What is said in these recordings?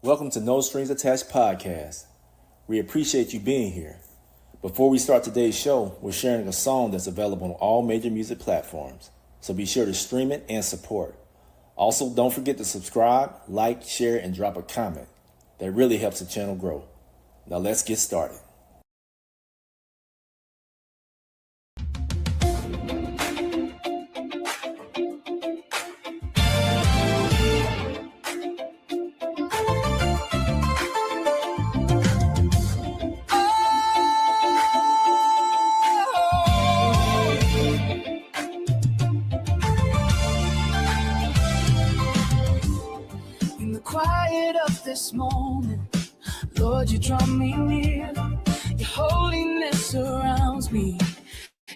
Welcome to No Strings Attached Podcast. We appreciate you being here. Before we start today's show, we're sharing a song that's available on all major music platforms, so be sure to stream it and support. Also, don't forget to subscribe, like, share, and drop a comment. That really helps the channel grow. Now let's get started. This moment, Lord, you draw me near. Your holiness surrounds me,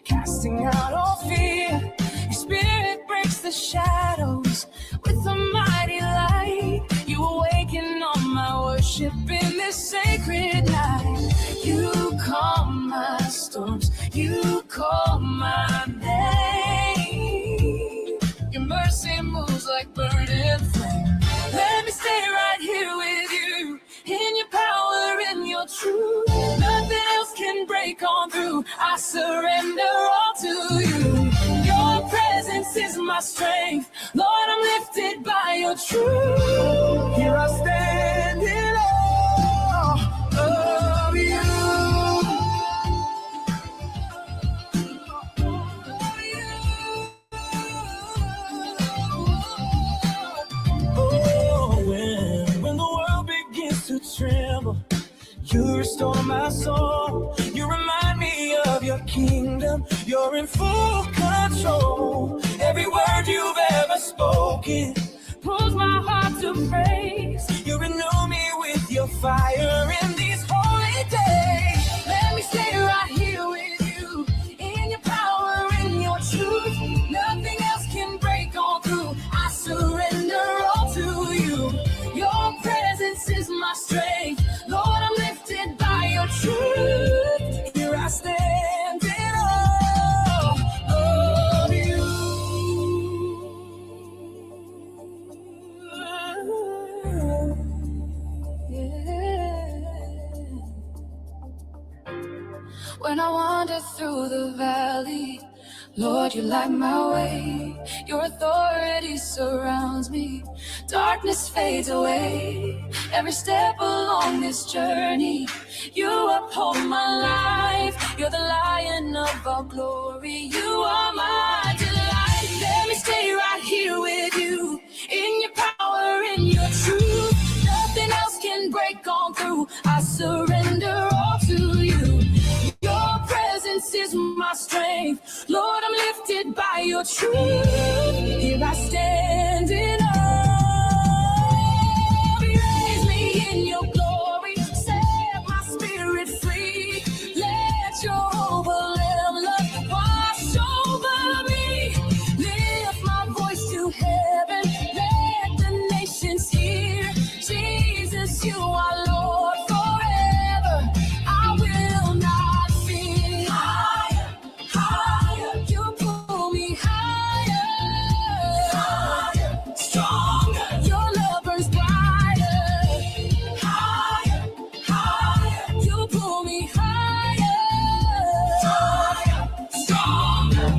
casting out all fear. Your spirit breaks the shadows with a mighty light. You awaken all my worship in this sacred night. You calm my storms, you call my name. Your mercy moves like burning flame. Let me stay right here with you, in your power, in your truth. Nothing else can break on through. I surrender all to you. Your presence is my strength. Lord, I'm lifted by your truth. Here I stand in awe of you. Tremble, you restore my soul. You remind me of your kingdom. You're in full control. Every word you've ever spoken pulls my heart to praise. You renew me with your fire in these holy days. Let me stay right here with you, in your power, in your truth. Nothing else can break on through. I surrender all to you. Your presence is my strength. Lord, I'm lifted by your truth. Here I stand in awe of you. Yeah. When I wander through the valley, Lord, you light my way. Your authority surrounds me. Darkness fades away. Every step along this journey, you uphold my life. You're the Lion of all glory. You are my delight. Let me stay right here with you, in your power, in your truth. Nothing else can break on through. I surrender all to you. Your presence is my strength. Lord, I'm lifted by your truth. Here I stand in awe. Raise me in your glory. Set my spirit free. Let your overwhelming love wash over me. Lift my voice to heaven. Let the nations hear. Jesus, you are Lord forever. I will not fear. Higher, higher, you pull me higher. Higher, stronger, your love burns brighter. Higher, higher, you pull me higher. Higher, stronger.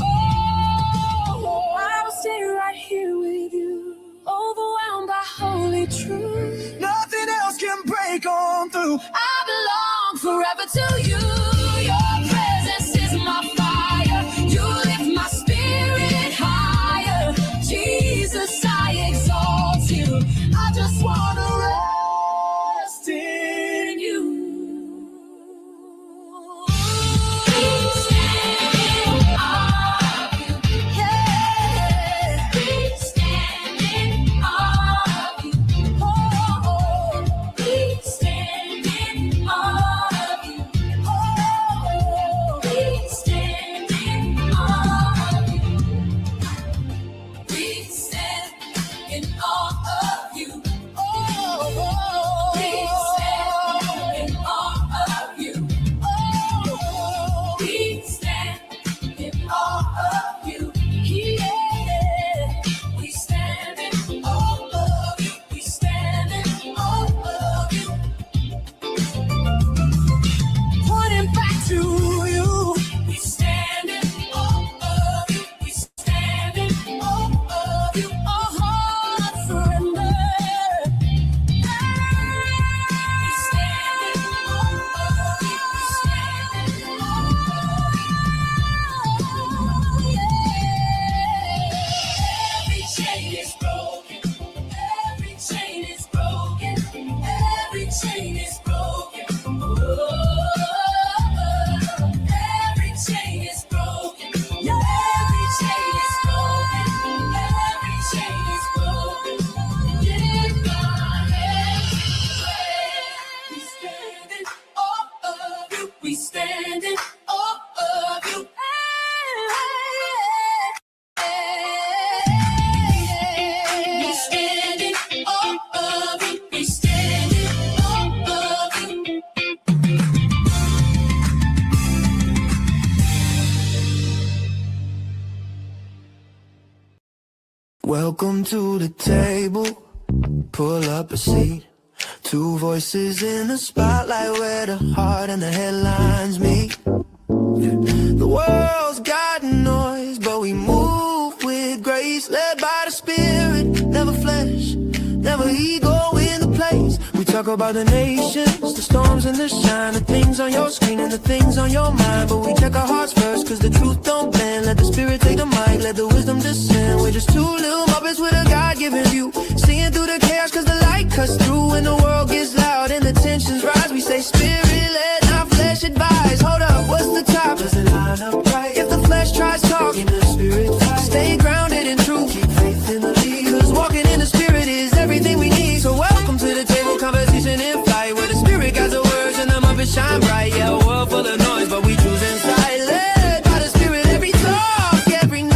Oh, I will stay right here with you, overwhelmed by holy truth. Nothing else can break on through. I belong forever to you. Your presence is my fire. You lift my spirit higher. Jesus, I exalt you. I just want to rest in you. We stand in awe of you. Yeah. We stand in awe of you. Oh, we stand in awe of you. Oh, we stand in awe of you. We stand in awe of you. Oh, Welcome to the table. Pull up a seat. Two voices in the spotlight where the heart and the headlines meet. The world's got noise, but we move with grace, led by the Spirit, never flesh, never ego in the place. We talk about the nations, the storms and the shine, the things on your screen and the things on your mind. But we check our hearts first, cause the truth don't bend. Let the Spirit take the mic, let the wisdom descend. We're just two little Muppets with a God-given view, seeing through the chaos cause the light cuts through. When the world gets loud and the tensions rise, we say Spirit-led, not flesh advice. Hold up, what's the top? Does it line up right? If the flesh tries talking, the Spirit fight. Stay grounded in truth, keep faith in the lead, cause walking in the Spirit is everything we need. So welcome to the table, conversation in flight, where the Spirit guides the words and the Muppets shine bright. Yeah, a world full of noise, but we choose inside, led by the Spirit every talk, every night.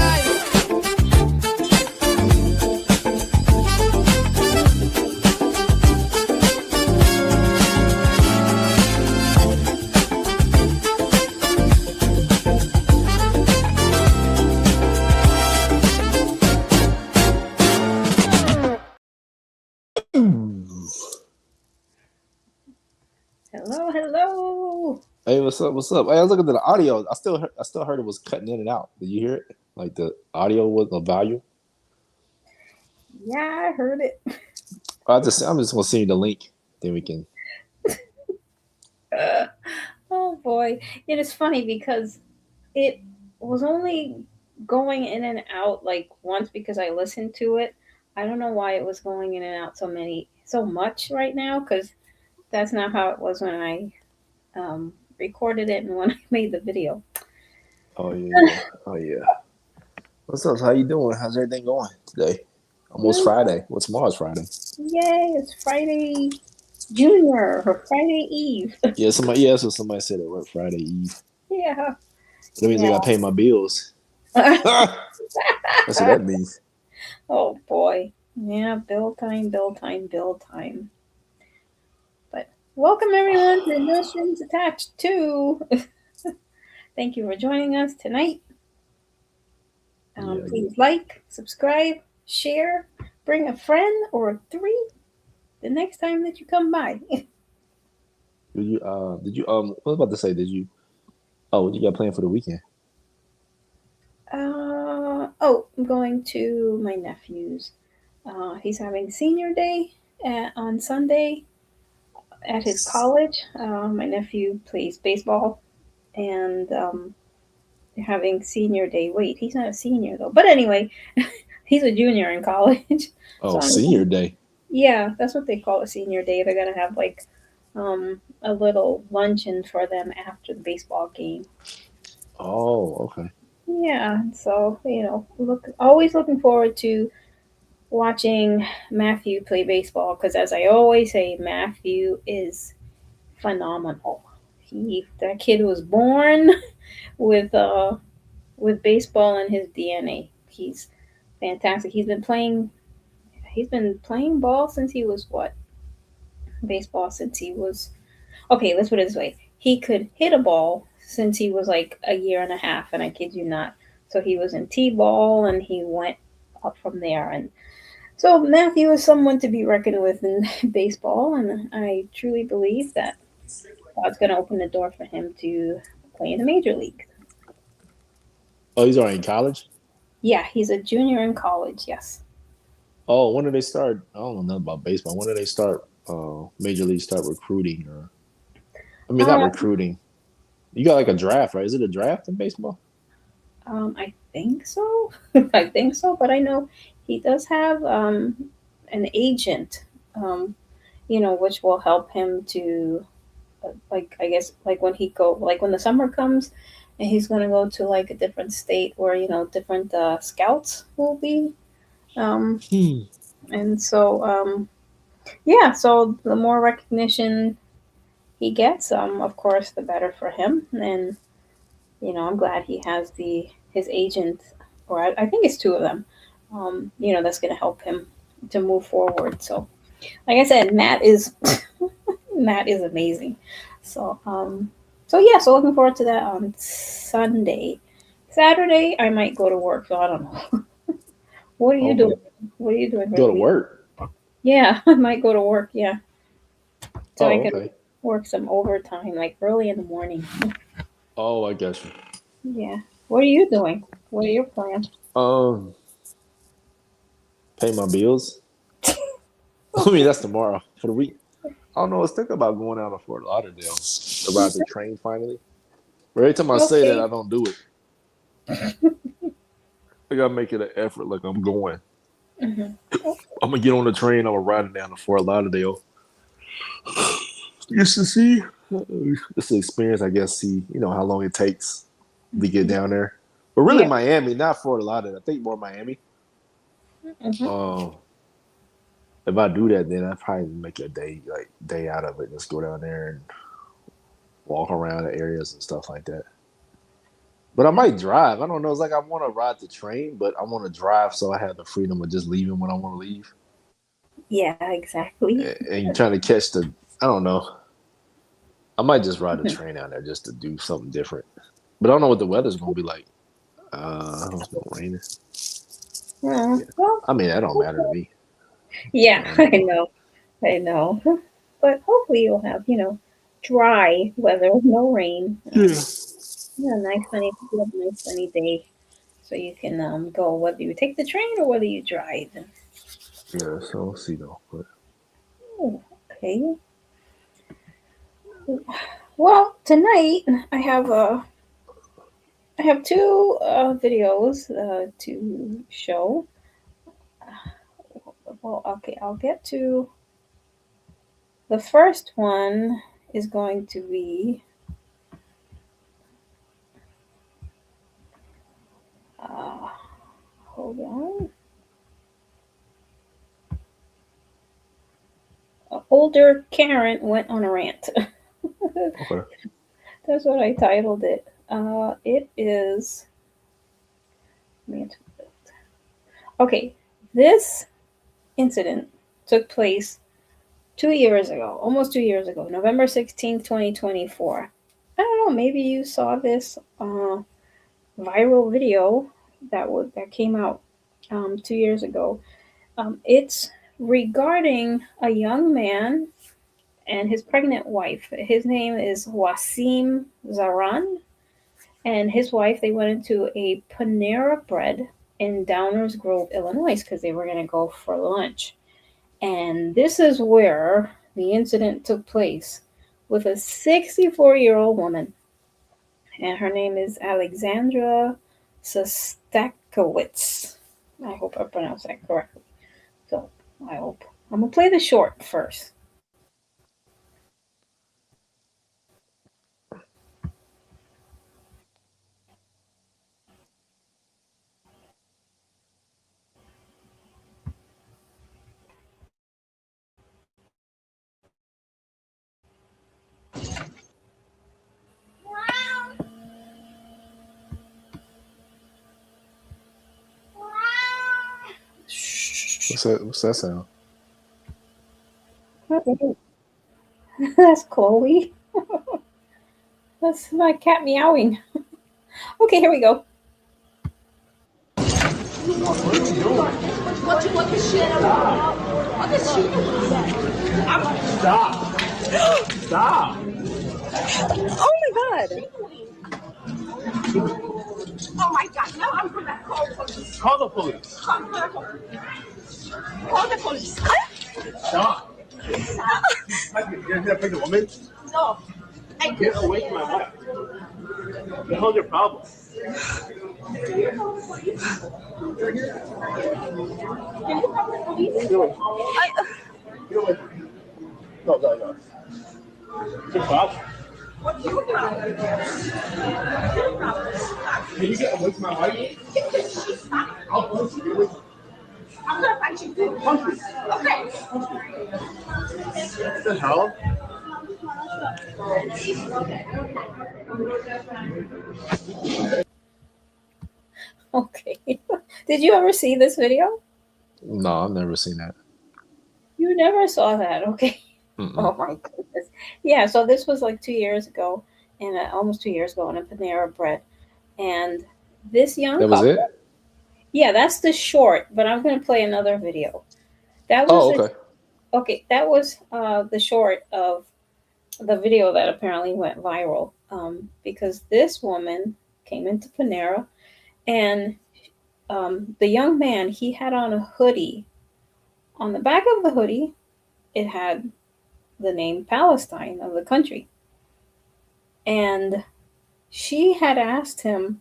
Hello, hello. Hey, what's up? What's up? Hey, I was looking at the audio. I still heard it was cutting in and out. Did you hear it? Like the audio was the volume. Yeah, I heard it. I'm just gonna send you the link. Then we can. Oh boy. It is funny because it was only going in and out like once because I listened to it. I don't know why it was going in and out so much right now, because that's not how it was when I recorded it and when I made the video. Oh yeah. Oh yeah. What's up? How you doing? How's everything going today? Almost Friday. What's tomorrow's Friday? Yay, it's Friday Junior or Friday Eve. Yeah, so somebody said it worked Friday Eve. Yeah. That means I gotta pay my bills. That's what that means. Oh boy. Yeah, bill time. But welcome everyone to No Strings Attached 2. Thank you for joining us tonight. Please like, subscribe, share, bring a friend or three the next time that you come by. Did you what was I about to say? What you got planned for the weekend? I'm going to my nephew's. He's having senior day on Sunday at his college. My nephew plays baseball, and they're having senior day. Wait, he's not a senior though. But anyway, he's a junior in college. Oh, senior day. Yeah, that's what they call a senior day. They're gonna have like a little luncheon for them after the baseball game. Oh, okay. Yeah, so always looking forward to watching Matthew play baseball, because as I always say, Matthew is phenomenal. That kid was born with baseball in his DNA. He's fantastic. He's been playing ball since he was baseball since he was, okay, let's put it this way. He could hit a ball since he was like a year and a half, and I kid you not. So he was in T-ball and he went up from there. And so Matthew is someone to be reckoned with in baseball, and I truly believe that God's going to open the door for him to play in the major league. Oh, he's already in college? Yeah, he's a junior in college, yes. Oh, when do they start? I don't know nothing about baseball. When do they start, major league start recruiting? Not recruiting. You got like a draft, right? Is it a draft in baseball? I think so. But I know he does have an agent, which will help him to, I guess, when when the summer comes and he's going to go to like a different state where, different scouts will be. And so, so the more recognition he gets, of course, the better for him. And, I'm glad he has his agent, or I think it's two of them, that's going to help him to move forward. So, like I said, Matt is amazing. So looking forward to that on Sunday. Saturday, I might go to work, so I don't know. What are you Okay. doing? What are you doing? Go to Ricky? work. Yeah, I might go to work. Yeah, so I Oh, can okay. work some overtime, like early in the morning. Oh, I guess. Yeah. What are you doing? What are your plans? Um, pay my bills. I mean, that's tomorrow for the week. I don't know. I was thinking about going out to Fort Lauderdale to ride the train finally. But every time I say that, Okay. I don't do it. I gotta make it an effort. Like I'm going. Hmm. I'm gonna get on the train. I'm gonna ride it down to Fort Lauderdale. Just to see. Just an experience, I guess. See, how long it takes to get down there. But really, Yeah. Miami, not Fort Lauderdale. I think more Miami. Hmm. Um, if I do that, then I probably make a day out of it. Just go down there and walk around the areas and stuff like that. But I might drive. I don't know. It's like I want to ride the train, but I want to drive so I have the freedom of just leaving when I want to leave Yeah, exactly. and trying to catch the. I don't know. I might just ride the train out there just to do something different. But I don't know what the weather's gonna be like. It's gonna rain. Yeah. Well, I mean, that don't matter to me. yeah, Um, I know. I know. But hopefully you'll have, dry weather, no rain. yeah. Nice sunny, you have a nice sunny day. So you can go whether you take the train or whether you drive. Yeah. So we'll see though. But Oh, okay. Well, tonight I have two videos to show. Well, okay, I'll get to the first one is going to be uh, hold on. Older Karen went on a rant. okay. That's what I titled it. It is. Okay, this incident took place 2 years ago, almost 2 years ago, November 16th, 2024. I don't know, maybe you saw this viral video that came out 2 years ago. It's regarding a young man and his pregnant wife. His name is Wasim Zaran, and his wife. They went into a Panera Bread in Downers Grove, Illinois, because they were going to go for lunch. And this is where the incident took place with a 64-year-old woman, and her name is Alexandra Sostakowicz. I hope I pronounced that correctly. So I hope. I'm gonna play the short first. What's that? What's that sound? That's Chloe. That's my cat meowing. Okay, here we go. What you want this shit? What this shit? Stop. Stop. Oh my god. Oh my god. Now I'm gonna call the police. Call the police. Call the police. Stop. You're gonna pick a woman? No. I Get away from my wife. What the hell's your problem? Get away. Get away. No, no, no. What's your problem? What's your problem? Can you get away from my wife? I'll punch you. Get away. I'm gonna fight you. Punch me. Okay. What the hell? Okay. Did you ever see this video? No, I've never seen that. You never saw that. Okay. Mm-mm. Oh my goodness. Yeah, so this was like 2 years ago, and almost 2 years ago in a Panera Bread. And this young That was couple, it? Yeah, that's the short, but I'm going to play another video. That was Oh, the okay. okay. That was the short of the video that apparently went viral. Because this woman came into Panera, and the young man, he had on a hoodie. On the back of the hoodie, it had the name Palestine of the country, and she had asked him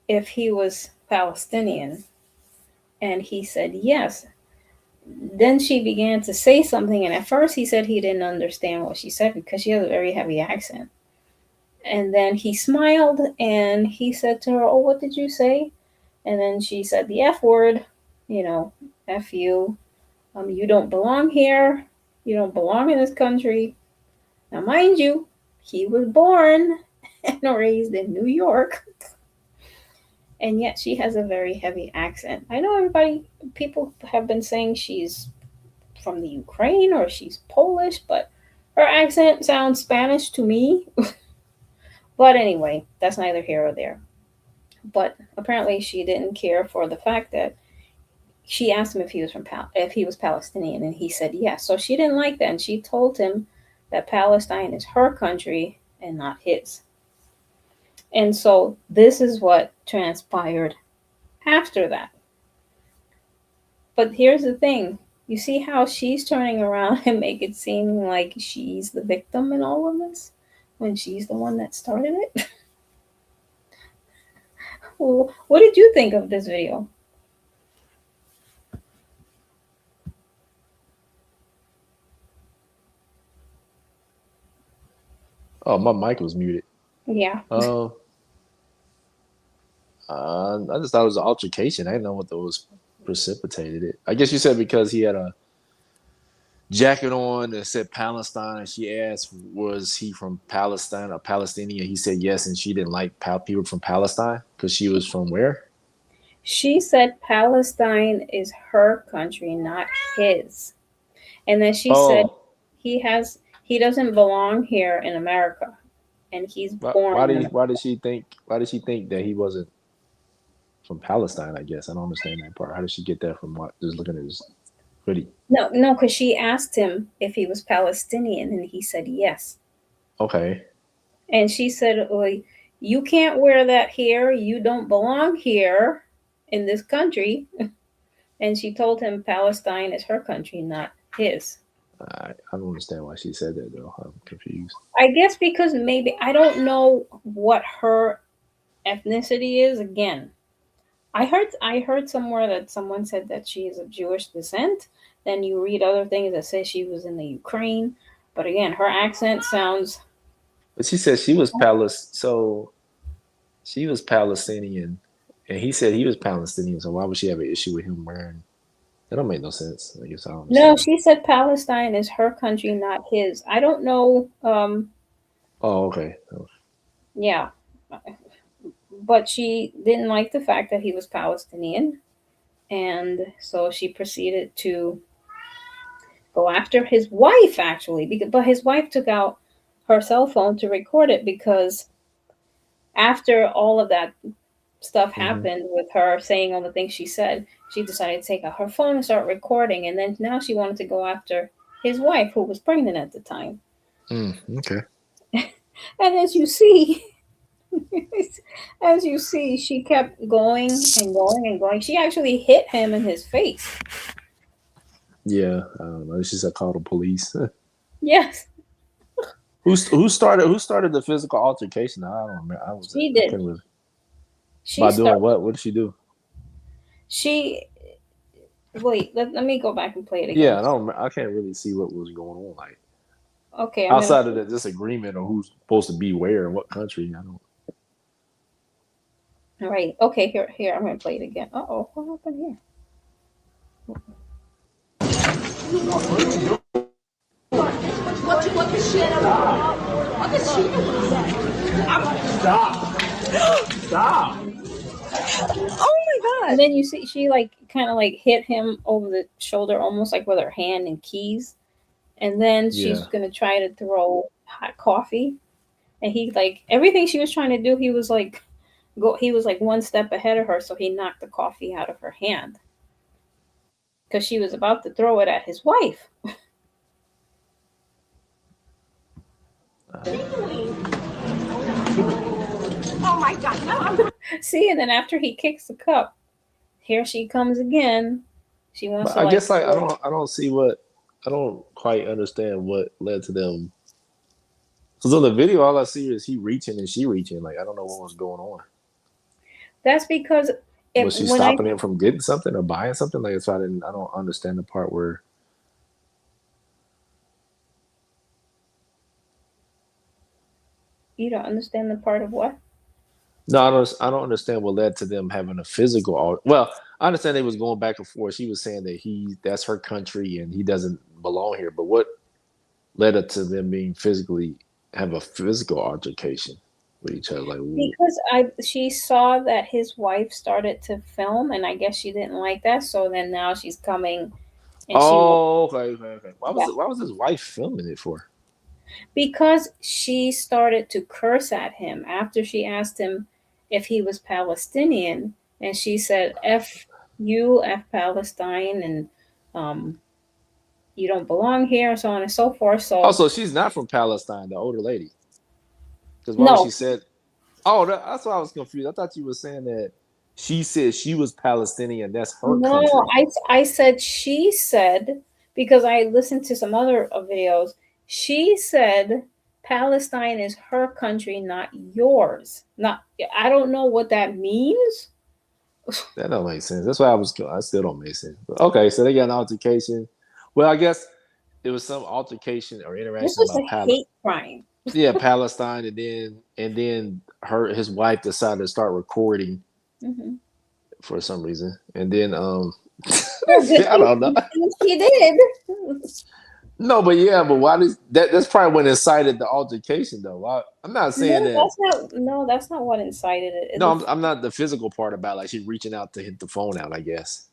if he was Palestinian, and he said yes. Then she began to say something, and at first he said he didn't understand what she said because she has a very heavy accent. And then he smiled and he said to her, "Oh, what did you say?" And then she said the F word, you know, F you. You don't belong here. You don't belong in this country. Now, mind you, he was born and raised in New York, and yet she has a very heavy accent. I know people have been saying she's from the Ukraine or she's Polish, but her accent sounds Spanish to me. But anyway, that's neither here or there. But apparently, she didn't care for the fact that she asked him if he was if he was Palestinian, and he said yes. So she didn't like that, and she told him that Palestine is her country and not his. And so this is what transpired after that. But here's the thing. You see how she's turning around and make it seem like she's the victim in all of this when she's the one that started it? Well, what did you think of this video? Oh, my mic was muted. Yeah. I just thought it was an altercation. I didn't know what those precipitated it. I guess you said because he had a jacket on that said Palestine, and she asked, was he from Palestine or Palestinian? He said yes, and she didn't like people from Palestine because she was from where? She said Palestine is her country, not his. And then she said Oh, he doesn't belong here in America, and he's born why in did America. she think that he wasn't from Palestine? I guess I don't understand that part. How did she get that from what? Just looking at his hoodie. No, because she asked him if he was Palestinian, and he said yes. Okay. And she said, well, you can't wear that here. You don't belong here in this country. And she told him Palestine is her country, not his. I don't understand why she said that though. I'm confused. I guess because maybe I don't know what her ethnicity is. Again, I heard somewhere that someone said that she is of Jewish descent. Then you read other things that say she was in the Ukraine. But again, her accent sounds. But she said so she was Palestinian, and he said he was Palestinian. So why would she have an issue with him wearing? That don't make no sense. I guess I don't No, understand. she said Palestine is her country, not his. I don't know. Oh, okay. Yeah, but she didn't like the fact that he was Palestinian, and so she proceeded to go after his wife. Actually, but his wife took out her cell phone to record it because after all of that stuff Mm-hmm. happened with her saying all the things she said, she decided to take out her phone and start recording. And then now she wanted to go after his wife, who was pregnant at the time. Okay. And as you see, she kept going and going and going. She actually hit him in his face. Yeah. I don't know. She said call the police. Yes, Who started the physical altercation? I don't remember. she I did. couldn't really. She By doing started. what? What did she do? She wait. Let me go back and play it Yeah, again. I can't really see what was going on. Like Okay, I'm gonna. outside of the disagreement on who's supposed to be where and what country. I don't. All right. Okay. Here. I'm gonna play it again. Oh, what happened here? What the shit? What the shit? Stop! Oh my And then you see she like kind of like hit him over the shoulder, almost like with her hand and keys. And then she's Yeah. gonna try to throw hot coffee, and he like everything she was trying to do, he was like He was like one step ahead of her, so he knocked the coffee out of her hand because she was about to throw it at his wife. Oh my God, no. See, and then after he kicks the cup, here she comes again. She wants But to I like. guess like I don't see what I don't quite understand what led to them. Because on the video, all I see is he reaching and she reaching. Like I don't know what was going on. That's because Was she stopping him from getting something or buying something? Like so I don't understand the part where. You don't understand the part of what? No, I don't understand what led to them having a physical. Well, I understand they was going back and forth. She was saying that that's her country and he doesn't belong here. But what led up to them being have a physical altercation with each other? Like, Because she saw that his wife started to film, and I guess she didn't like that. So then now she's coming, and oh, okay. yeah, Why was his wife filming it for? because she started to curse at him after she asked him if he was Palestinian, and she said, "F you, F Palestine," and you don't belong here, so on and so forth. So Also, she's not from Palestine, the older lady. Because why was no, she said? Oh, that's why I was confused. I thought you were saying that she said she was Palestinian. That's her no, country. I said she said because I listened to some other videos. She said Palestine is her country, not yours. Not I don't know what that means. That don't make sense. That's why I still don't make sense. But okay, so they got an altercation. Well, I guess it was some altercation or This interaction was about a hate crime. Palestine, and then his wife decided to start recording Mm-hmm. for some reason, and then Well, good I don't know. thing she did. No, but why does that's probably what incited the altercation though. I'm not saying that. No, that's not what incited it. No, I'm not the physical part about like she reaching out to hit the phone out, I guess.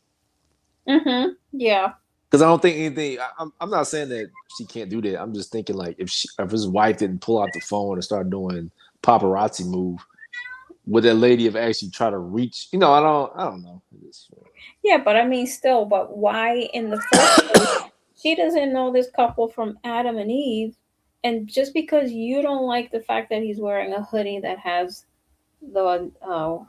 Mm-hmm. Yeah. Because I don't think anything. I'm not saying that she can't do that. I'm just thinking like if his wife didn't pull out the phone and start doing paparazzi move, would that lady have actually tried to reach? I don't know. Yeah, but I mean, still, but why in the first place? She doesn't know this couple from Adam and Eve. And just because you don't like the fact that he's wearing a hoodie that has the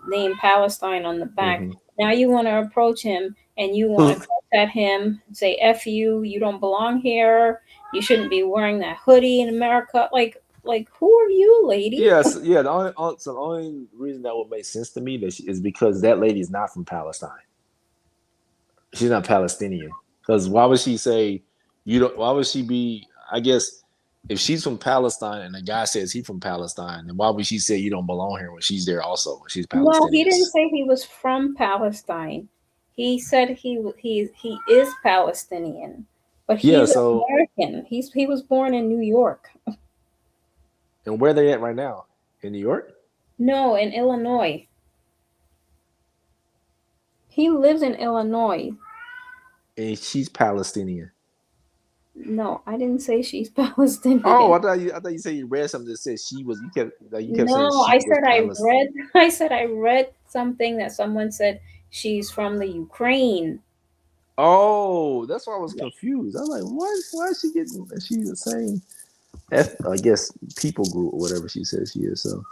name Palestine on the back, Mhm. now you want to approach him and you want to curse at him, say "F you," you don't belong here. You shouldn't be wearing that hoodie in America. Like who are you, lady? Yes, yeah. The only reason that would make sense to me is because that lady is not from Palestine. She's not Palestinian. Because why would she say you don't? Why would she be? I guess if she's from Palestine and the guy says he's from Palestine, then why would she say you don't belong here when she's there also? She's No, he Palestinian. didn't say he was from Palestine. He said he is Palestinian, but Yeah. he's So American. He was born in New York. and where they at right now in New York? No, in Illinois. He lives in Illinois. And she's Palestinian. No, I didn't say she's Palestinian. Oh, I thought you said you read something that said she was. You kept saying No, she I was said Palestinian. I said I read something that someone said she's from the Ukraine. Oh, that's why I was confused. I was like, what? Why is she getting? She's the same. I guess people group or whatever she says she is. So,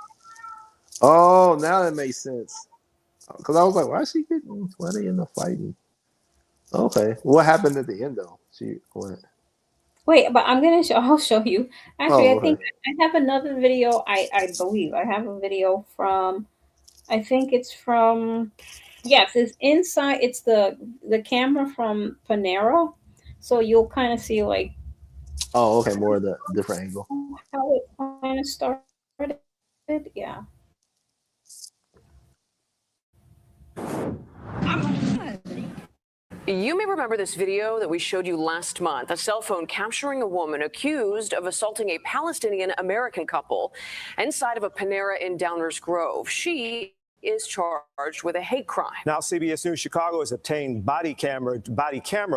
oh, now that makes sense. Because I was like, why is she getting? Why are they in the fighting? Okay, what happened at the end though? She went. Wait, but I'll show you. Actually, Oh, I think okay. I have another video. I believe I have a video from. I think it's from. Yes, it's inside. It's the camera from Panera, so you'll kind of see like Oh, okay. More of the different angle. how it kind of started. Yeah. You may remember this video that we showed you last month, a cell phone capturing a woman accused of assaulting a Palestinian-American couple inside of a Panera in Downers Grove. She is charged with a hate crime. Now, CBS News Chicago has obtained body camera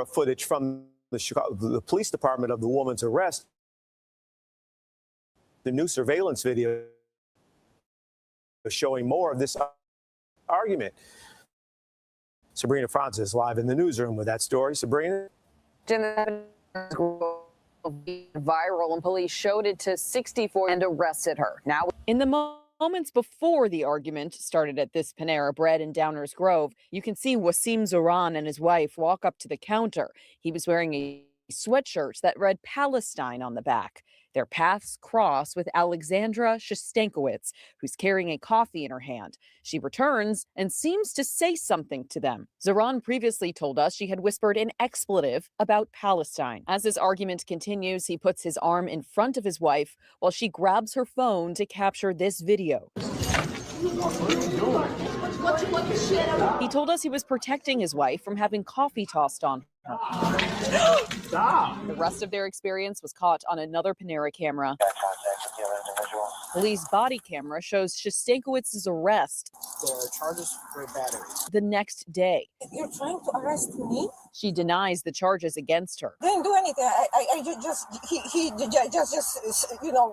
footage from the police department of the woman's arrest. The new surveillance video showing more of this argument. Sabrina Francis live in the newsroom with that story. Sabrina? Viral, and police showed it to 64 and arrested her. Now, in the moments before the argument started at this Panera Bread in Downers Grove, you can see Wasim Zoran and his wife walk up to the counter. He was wearing a sweatshirt that read Palestine on the back. Their paths cross with Alexandra Shostankowitz, who's carrying a coffee in her hand. She returns and seems to say something to them. Zoran previously told us she had whispered an expletive about Palestine. As this argument continues, he puts his arm in front of his wife while she grabs her phone to capture this video. He told us he was protecting his wife from having coffee tossed on her. The rest of their experience was caught on another Panera camera. Police body camera shows Shostankowitz's arrest. There are charges for battery. The next day. You're trying to arrest me? She denies the charges against her. Didn't do anything. He just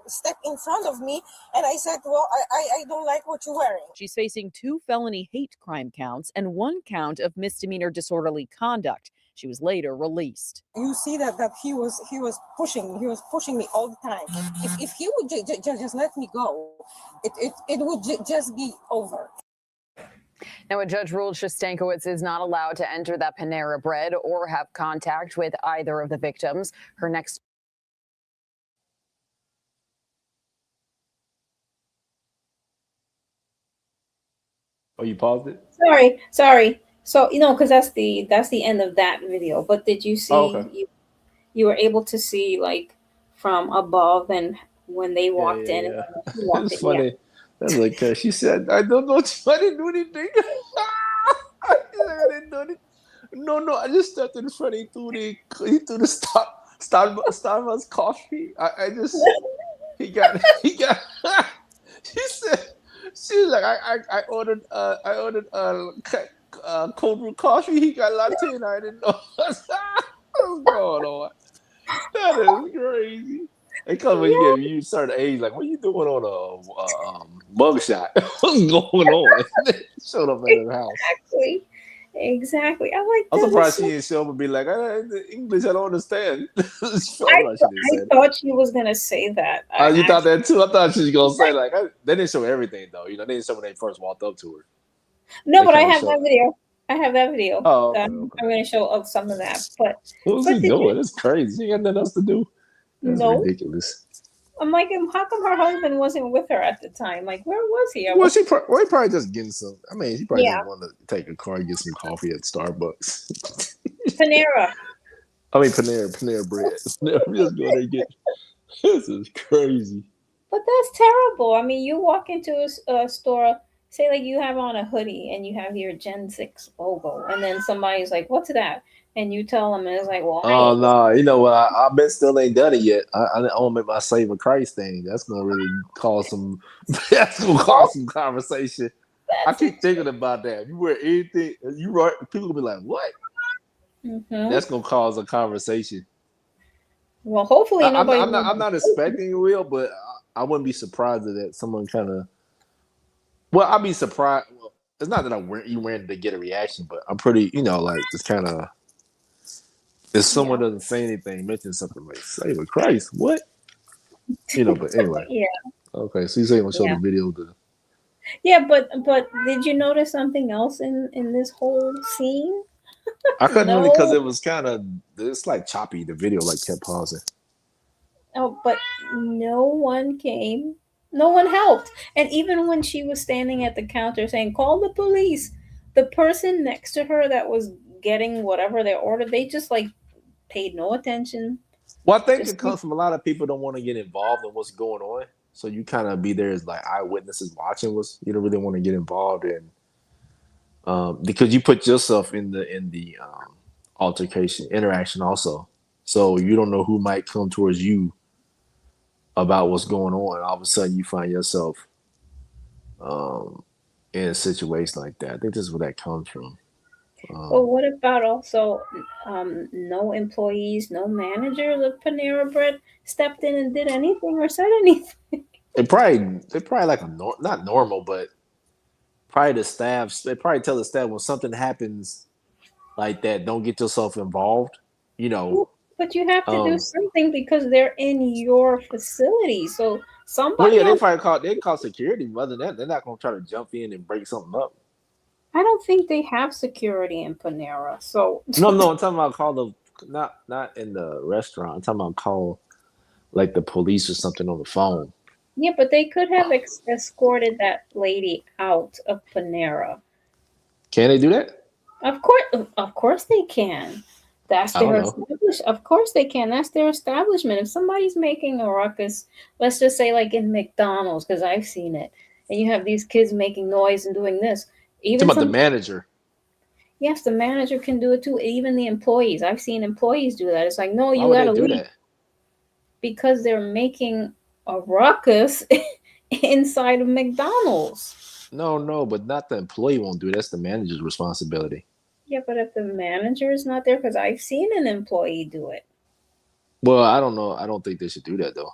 stepped in front of me, and I said, well, I don't like what you're wearing. She's facing 2 felony hate crime counts and 1 count of misdemeanor disorderly conduct. She was later released. You see that he was pushing me all the time. If he would just let me go, it would just be over. Now, a judge ruled Shostankowitz is not allowed to enter that Panera Bread or have contact with either of the victims. Her next. Oh, you paused it? Sorry. So, because that's the end of that video. But did you see, okay. you were able to see like from above and when they walked in? Yeah. And walked It's in, funny. That's like she said, I don't know. I didn't do anything. I didn't do anything. No, I just stepped in front. He threw the Starbucks coffee. He got. She was like, I ordered cold brew coffee. He got latte, and I didn't know what's going on. That is crazy. It comes when you get a certain age, like, what are you doing on a mugshot? What's going on? Showed up at his house. Exactly. I'm surprised she didn't show up and be like, the English, I don't understand. I thought she was going to say that. You thought that too? I thought she was going to say, like, they didn't show everything, though. They didn't show when they first walked up to her. No, but I have that video. Oh, okay. I'm going to show up some of that. But what was he doing? It's crazy. He got nothing else to do. That's ridiculous. I'm like, how come her husband wasn't with her at the time? Like, where was he? Well, he probably just getting some. I mean, he probably didn't want to take a car and get some coffee at Starbucks. Panera. I mean, Panera Bread. Just go there and get. This is crazy. But that's terrible. I mean, you walk into a store, say like you have on a hoodie and you have your Gen 6 logo, and then somebody's like, "What's that?" And you tell them, and it's like, well, oh no, you know what? I bet still ain't done it yet. I want to make my Save a Christ thing. That's gonna really cause some. That's gonna cause some conversation. I keep thinking about that. If you wear anything, people will be like, "What?" Mm-hmm. That's gonna cause a conversation. Well, hopefully nobody. I'm not expecting it will, but I wouldn't be surprised that someone kind of. Well, I'd be surprised. Well, it's not that you wearing to get a reaction, but I'm pretty, like just kind of. If someone doesn't say anything, mention something like "Save a Christ," what? But anyway. Yeah. Okay, so you say we'll show the video. Yeah, but did you notice something else in this whole scene? I couldn't really because it was it's like choppy. The video like kept pausing. Oh, but no one came. No one helped. And even when she was standing at the counter saying, "Call the police," the person next to her that was getting whatever they ordered, they just like paid no attention. Well, I think it comes from a lot of people don't want to get involved in what's going on. So you kind of be there as like eyewitnesses watching what's you don't really want to get involved in. Because you put yourself in the altercation interaction also. So you don't know who might come towards you about what's going on. All of a sudden you find yourself in a situation like that. I think this is where that comes from. Well, what about also no employees, no managers of Panera Bread stepped in and did anything or said anything? They're probably like not normal, but probably the staff. They probably tell the staff when something happens like that, don't get yourself involved. You know. But you have to do Um. something because they're in your facility. So Well, somebody yeah, they has, probably call security. Other than that, they're not gonna try to jump in and break something up. I don't think they have security in Panera. So No, I'm talking about call the not in the restaurant. I'm talking about call like the police or something on the phone. yeah, but they could have escorted that lady out of Panera. Can they do that? Of course they can. That's I don't their know. Of course they can. That's their establishment. If somebody's making a ruckus, let's just say like in McDonald's, because I've seen it, and you have these kids making noise and doing this. Even Talking about some, the manager. yes, the manager can do it too. Even the employees. I've seen employees do that. It's like, no, Why you would gotta they do leave that? because they're making a ruckus inside of McDonald's. No, but not the employee won't do it. That's the manager's responsibility. Yeah, but if the manager is not there, because I've seen an employee do it. Well, I don't know. I don't think they should do that though.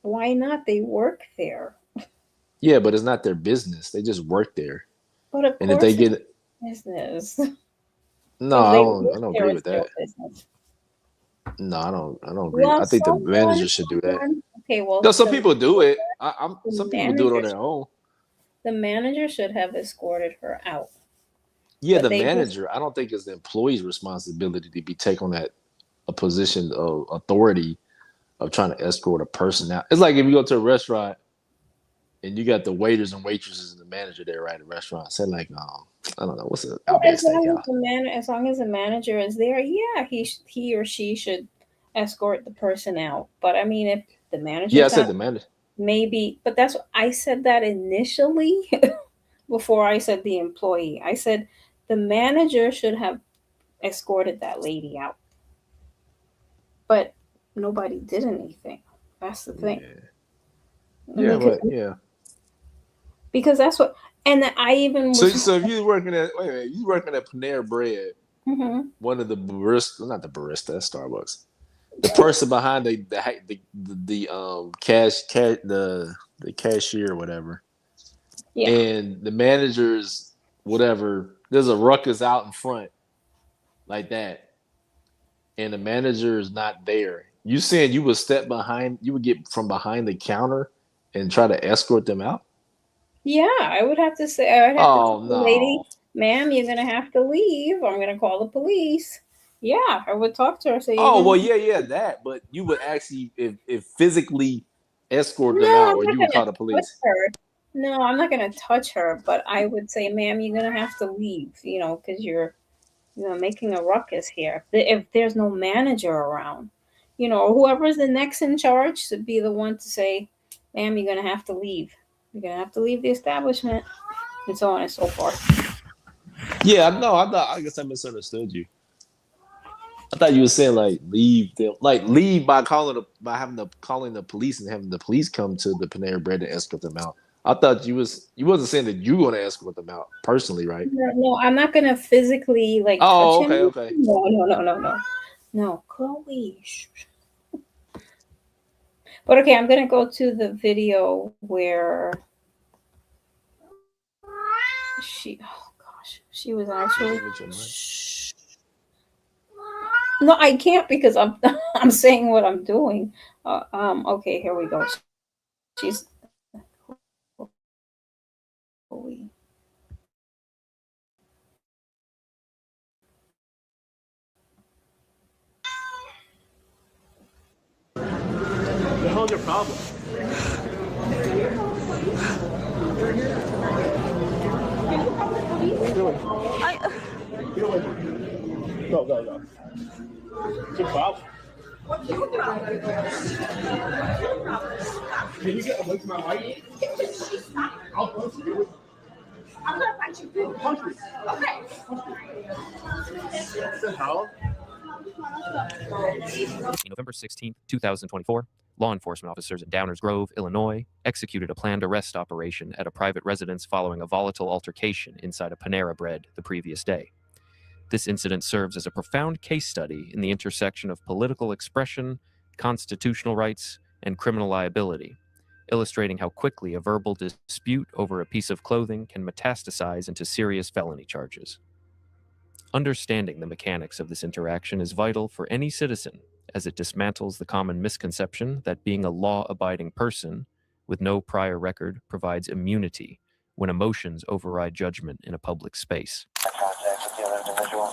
Why not? They work there. Yeah, but it's not their business. They just work there. But of And if course, they get business. no, If I they don't. work I don't there, agree it's with their that. business. No, I don't agree. Well, I think the manager should do that. Okay, well, No, some people do it. the Some people do it on manager, their own. the manager should have escorted her out. Yeah, But the they just, manager. I don't think it's the employee's responsibility to be taken on a position of authority of trying to escort a person out. It's like if you go to a restaurant and you got the waiters and waitresses and the manager there, right? At the restaurant, say like, I don't know, what's the Outback as long Steakhouse? as long as the manager is there, yeah, he or she should escort the person out. But I mean, if the Yeah, I manager's said not, the manager. maybe. But that's what I said that initially before I said the employee. I said the manager should have escorted that lady out. But nobody did anything. That's the thing. Yeah, because, but yeah. because that's what, and I even So was. if you working at you working at Panera Bread, Mhm. one of the barista, not the barista, that's Starbucks. The person behind the cashier or whatever. Yeah. And the managers, whatever, there's a ruckus out in front like that. And the manager is not there. You saying you would step behind, you would get from behind the counter and try to escort them out? Yeah, I would have to say, I would have to Oh tell the lady, no. ma'am, you're gonna have to leave. I'm gonna call the police. Yeah, I would talk to her. Say, Oh well, yeah, that. But you would actually, if physically escort them no, out, I'm or not you would gonna call the touch police. her. No, I'm not gonna touch her. But I would say, ma'am, you're gonna have to leave. Because you're making a ruckus here. If there's no manager around, or whoever's the next in charge should be the one to say, ma'am, you're gonna have to leave. You're gonna have to leave the establishment, and so on and so forth. Yeah, no, I guess I misunderstood you. I thought you were saying like leave them, like leave by calling the police and having the police come to the Panera Bread and escort them out. I thought you wasn't saying that you were gonna escort them out personally, right? No, I'm not gonna physically touch him. Okay. No, Chloe. But okay, I'm gonna go to the video where she was actually. No, I can't because I'm I'm saying what I'm doing. Okay, here we go. She's. Chloe. What the hell's your problem? Go. What's your problem? Can you get away from my wife? I'll punch you. I'm gonna punch you. Punch me. Okay. How? November 16th, 2024, law enforcement officers in Downers Grove, Illinois, executed a planned arrest operation at a private residence following a volatile altercation inside a Panera Bread the previous day. This incident serves as a profound case study in the intersection of political expression, constitutional rights, and criminal liability, illustrating how quickly a verbal dispute over a piece of clothing can metastasize into serious felony charges. Understanding the mechanics of this interaction is vital for any citizen, as it dismantles the common misconception that being a law-abiding person with no prior record provides immunity when emotions override judgment in a public space. Contact with the other individual.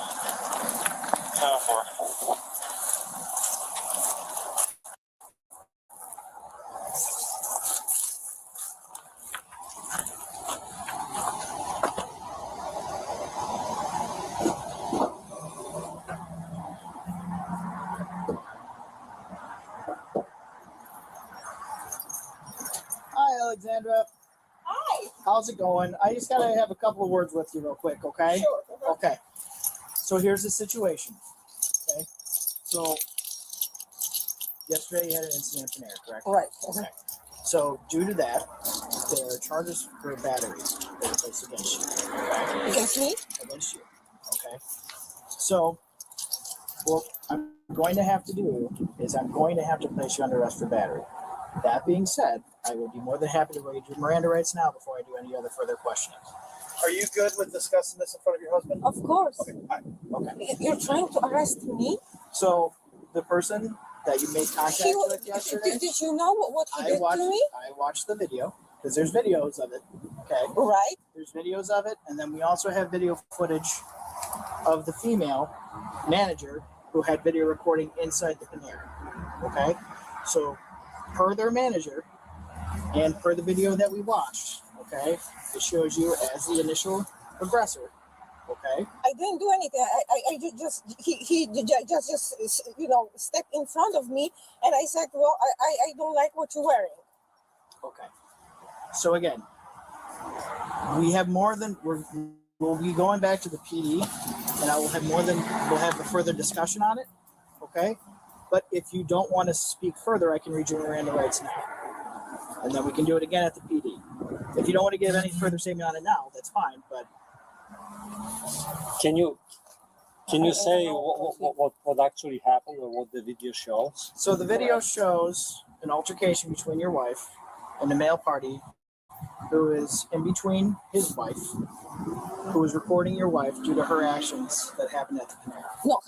Hi, Alexandra. Hi. How's it going? I just gotta have a couple of words with you real quick, okay? Sure. Okay. So here's the situation. Okay. So yesterday you had an incident in Panera, correct? Right. Okay. So due to that, there are charges for battery that are placed against you. Okay? Against me? Against you. Okay. So what I'm going to have to do is I'm going to have to place you under arrest for battery. That being said, I would be more than happy to read your Miranda rights now before I do any other further questioning. Are you good with discussing this in front of your husband? Of course. Okay. Okay. You're trying to arrest me? So the person that you made contact with yesterday, Did you know what he did to me? I watched the video because there's videos of it. Okay. Right. There's videos of it, and then we also have video footage of the female manager who had video recording inside the Panera. Okay. So per their manager and per the video that we watched, okay, it shows you as the initial aggressor. Okay. I didn't do anything. I he just stepped in front of me, and I said, well, I don't like what you're wearing. Okay. So again, we have more than we'll be going back to the PD, and I will have we'll have a further discussion on it. Okay. But if you don't want to speak further, I can read your Miranda rights now, and then we can do it again at the PD. If you don't want to give any further statement on it now, that's fine. But can you say what actually happened or what the video shows? So the video shows an altercation between your wife and the male party who is in between his wife, who is recording your wife due to her actions that happened at the Panera. No,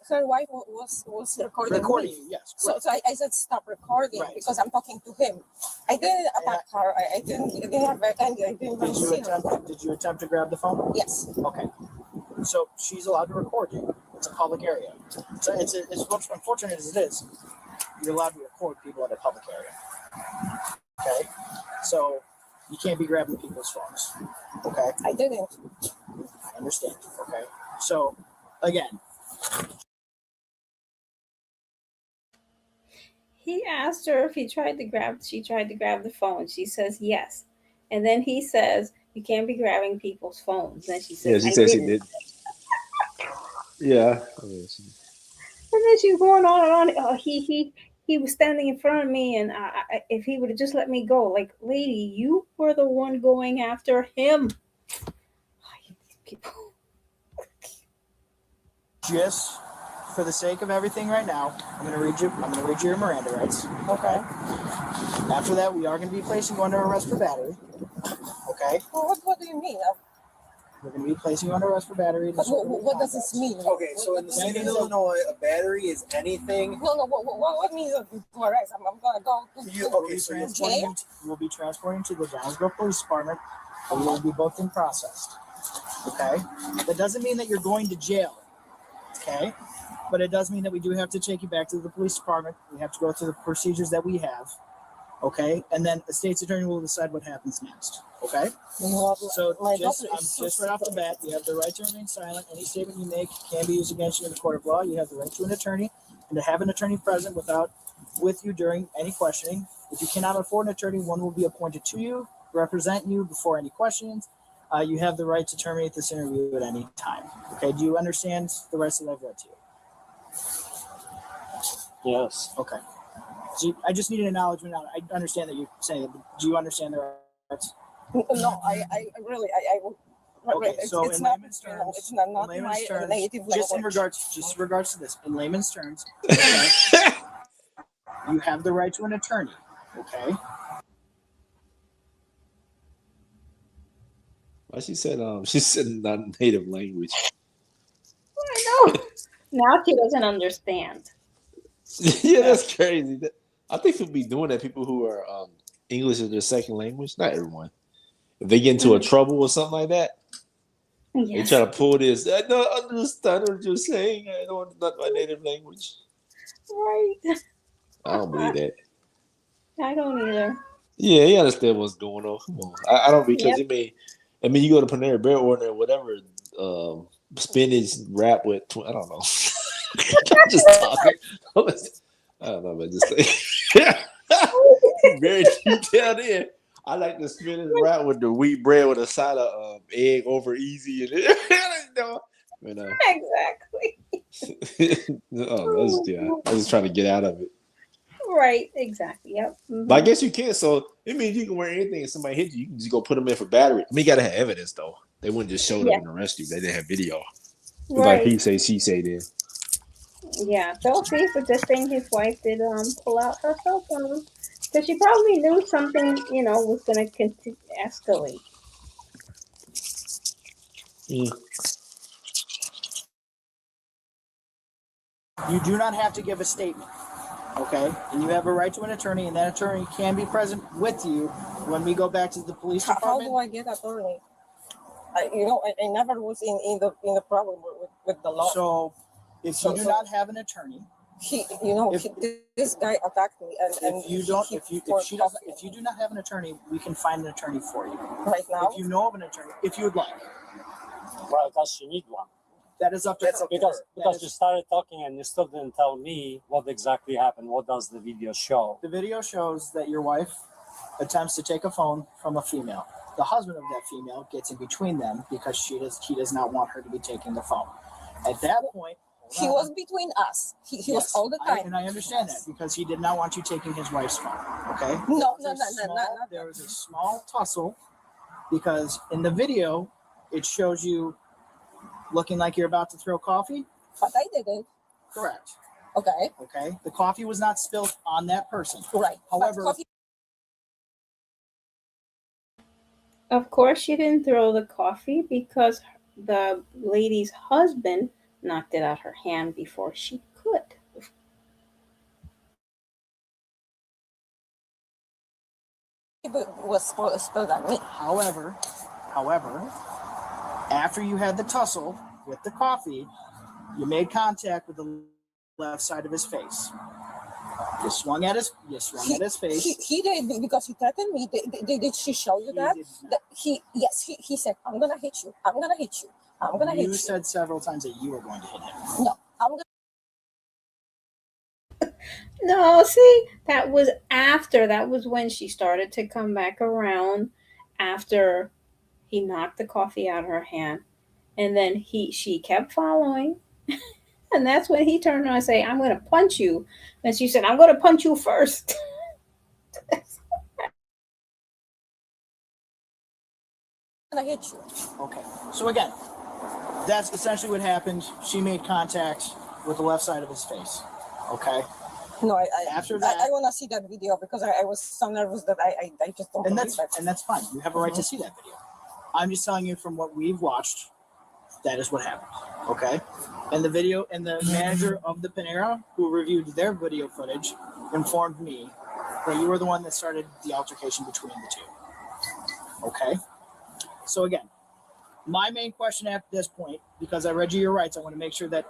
her wife was recording me. You, yes. So I said stop recording because I'm talking to him. I didn't attack her. I didn't have any. I didn't see her. Did you attempt to grab the phone? Yes. Okay. So she's allowed to record you. It's a public area. So it's what's unfortunate as it is, you're allowed to record people at a public area. Okay. So you can't be grabbing people's phones. Okay. I didn't. I understand. Okay. So again, He asked her if she tried to grab the phone. She says yes. And then he says, you can't be grabbing people's phones. And she says, yeah, she says she did. Yeah. And then she's going on and on. He was standing in front of me, and if he would have just let me go, like, lady, you were the one going after him. I hate these people. just for the sake of everything right now, I'm gonna read you your Miranda rights. Okay. After that, we are gonna be placing you under arrest for battery. Okay. Well, what do you mean? We're gonna be placing you under arrest for battery. What does this mean? Okay, so in the state of Illinois, a battery is anything. No. What means arrest? I'm gonna go to jail. We'll be transporting to the Downers Grove Police Department, and you will be booked and processed. Okay. That doesn't mean that you're going to jail. Okay. But it does mean that we do have to take you back to the police department. We have to go through the procedures that we have. Okay. And then the state's attorney will decide what happens next. Okay. So just right off the bat, you have the right to remain silent. Any statement you make can be used against you in the court of law. You have the right to an attorney and to have an attorney present with you during any questioning. If you cannot afford an attorney, one will be appointed to you, represent you before any questions. You have the right to terminate this interview at any time. Okay. Do you understand the rest that I've read to you? Yes. Okay. So I just need an acknowledgement on it. I understand that you're saying it, but do you understand the rights? No, I really, I will. Okay, so it's in not, layman's terms, it's not my native just in language. regards to this, in layman's terms, okay, you have the right to an attorney. Okay. She said not native language. I know. Now she doesn't understand. Yeah, that's crazy. I think people be doing that. People who are English is their second language. Not everyone. If they get into a trouble or something like that, they try to pull this. I don't understand what you're saying. I don't not my native language. Right. I don't believe that. I don't either. Yeah, you understand what's going on. Come on. I don't because Yep. you go to Panera Bread order whatever spinach wrap with I don't know. I'm just talking. I don't know, but just very detailed in. I like the spinach wrap with the wheat bread with a side of egg over easy and Exactly. I was trying to get out of it. Right. Exactly. Yep. But I guess you can. So it means you can wear anything. If somebody hits you, you can just go put them in for battery. I mean, you gotta have evidence though. They wouldn't just show up and arrest you. They didn't have video. Right. Like he say, she say. Then. Yeah. So see, for this thing, his wife did pull out her cell phone because she probably knew something, was going to escalate. You do not have to give a statement, okay? And you have a right to an attorney, and that attorney can be present with you when we go back to the police How department. do I get attorney? I never was in the problem with the law. So, if you do not have an attorney, this guy attacked me, and if you do not have an attorney, we can find an attorney for you right now. If you know of an attorney, if you would like. Well, does she need one? That is up to her. Because you started talking and you still didn't tell me what exactly happened. What does the video show? The video shows that your wife attempts to take a phone from a female. The husband of that female gets in between them because he does not want her to be taking the phone. At that point, he was between us. He was all the time. And I understand that because he did not want you taking his wife's phone. Okay? No. There was a small tussle because in the video it shows you looking like you're about to throw coffee. But I didn't. Correct. Okay. Okay. The coffee was not spilled on that person. Right. However, Of course, she didn't throw the coffee because the lady's husband knocked it out her hand before she could. It was spilled on me. However, after you had the tussle with the coffee, you made contact with the left side of his face. You swung at his face. He did because he threatened me. Did she show you that? He said, "I'm gonna hit you. I'm gonna hit you. I'm gonna hit you." You said several times that you were going to hit him. No, I'm gonna. No, see, that was after. That was when she started to come back around after he knocked the coffee out of her hand. And then she kept following. And that's when he turned around and said, "I'm going to punch you." And she said, "I'm going to punch you first." I'm gonna hit you. Okay. So again, that's essentially what happened. She made contact with the left side of his face. Okay. No, After that, I want to see that video because I was so nervous that I just don't. And that's fine. You have a right to see that video. I'm just telling you from what we've watched, that is what happened. Okay. And the video and the manager of the Panera who reviewed their video footage informed me that you were the one that started the altercation between the two. Okay. So again, my main question at this point, because I read you your rights, I want to make sure that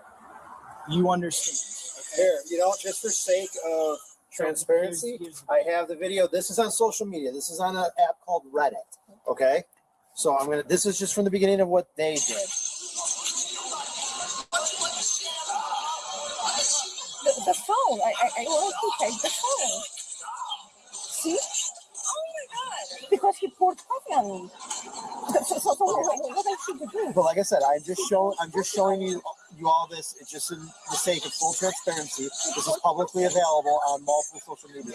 you understand. Here, just for sake of transparency, I have the video. This is on social media. This is on an app called Reddit. Okay. So this is just from the beginning of what they did. The phone. I want to take the phone. See? Oh my God! Because he poured coffee on me. So what I should do? But like I said, I'm just showing you all this. It's just in the sake of full transparency. This is publicly available on multiple social media.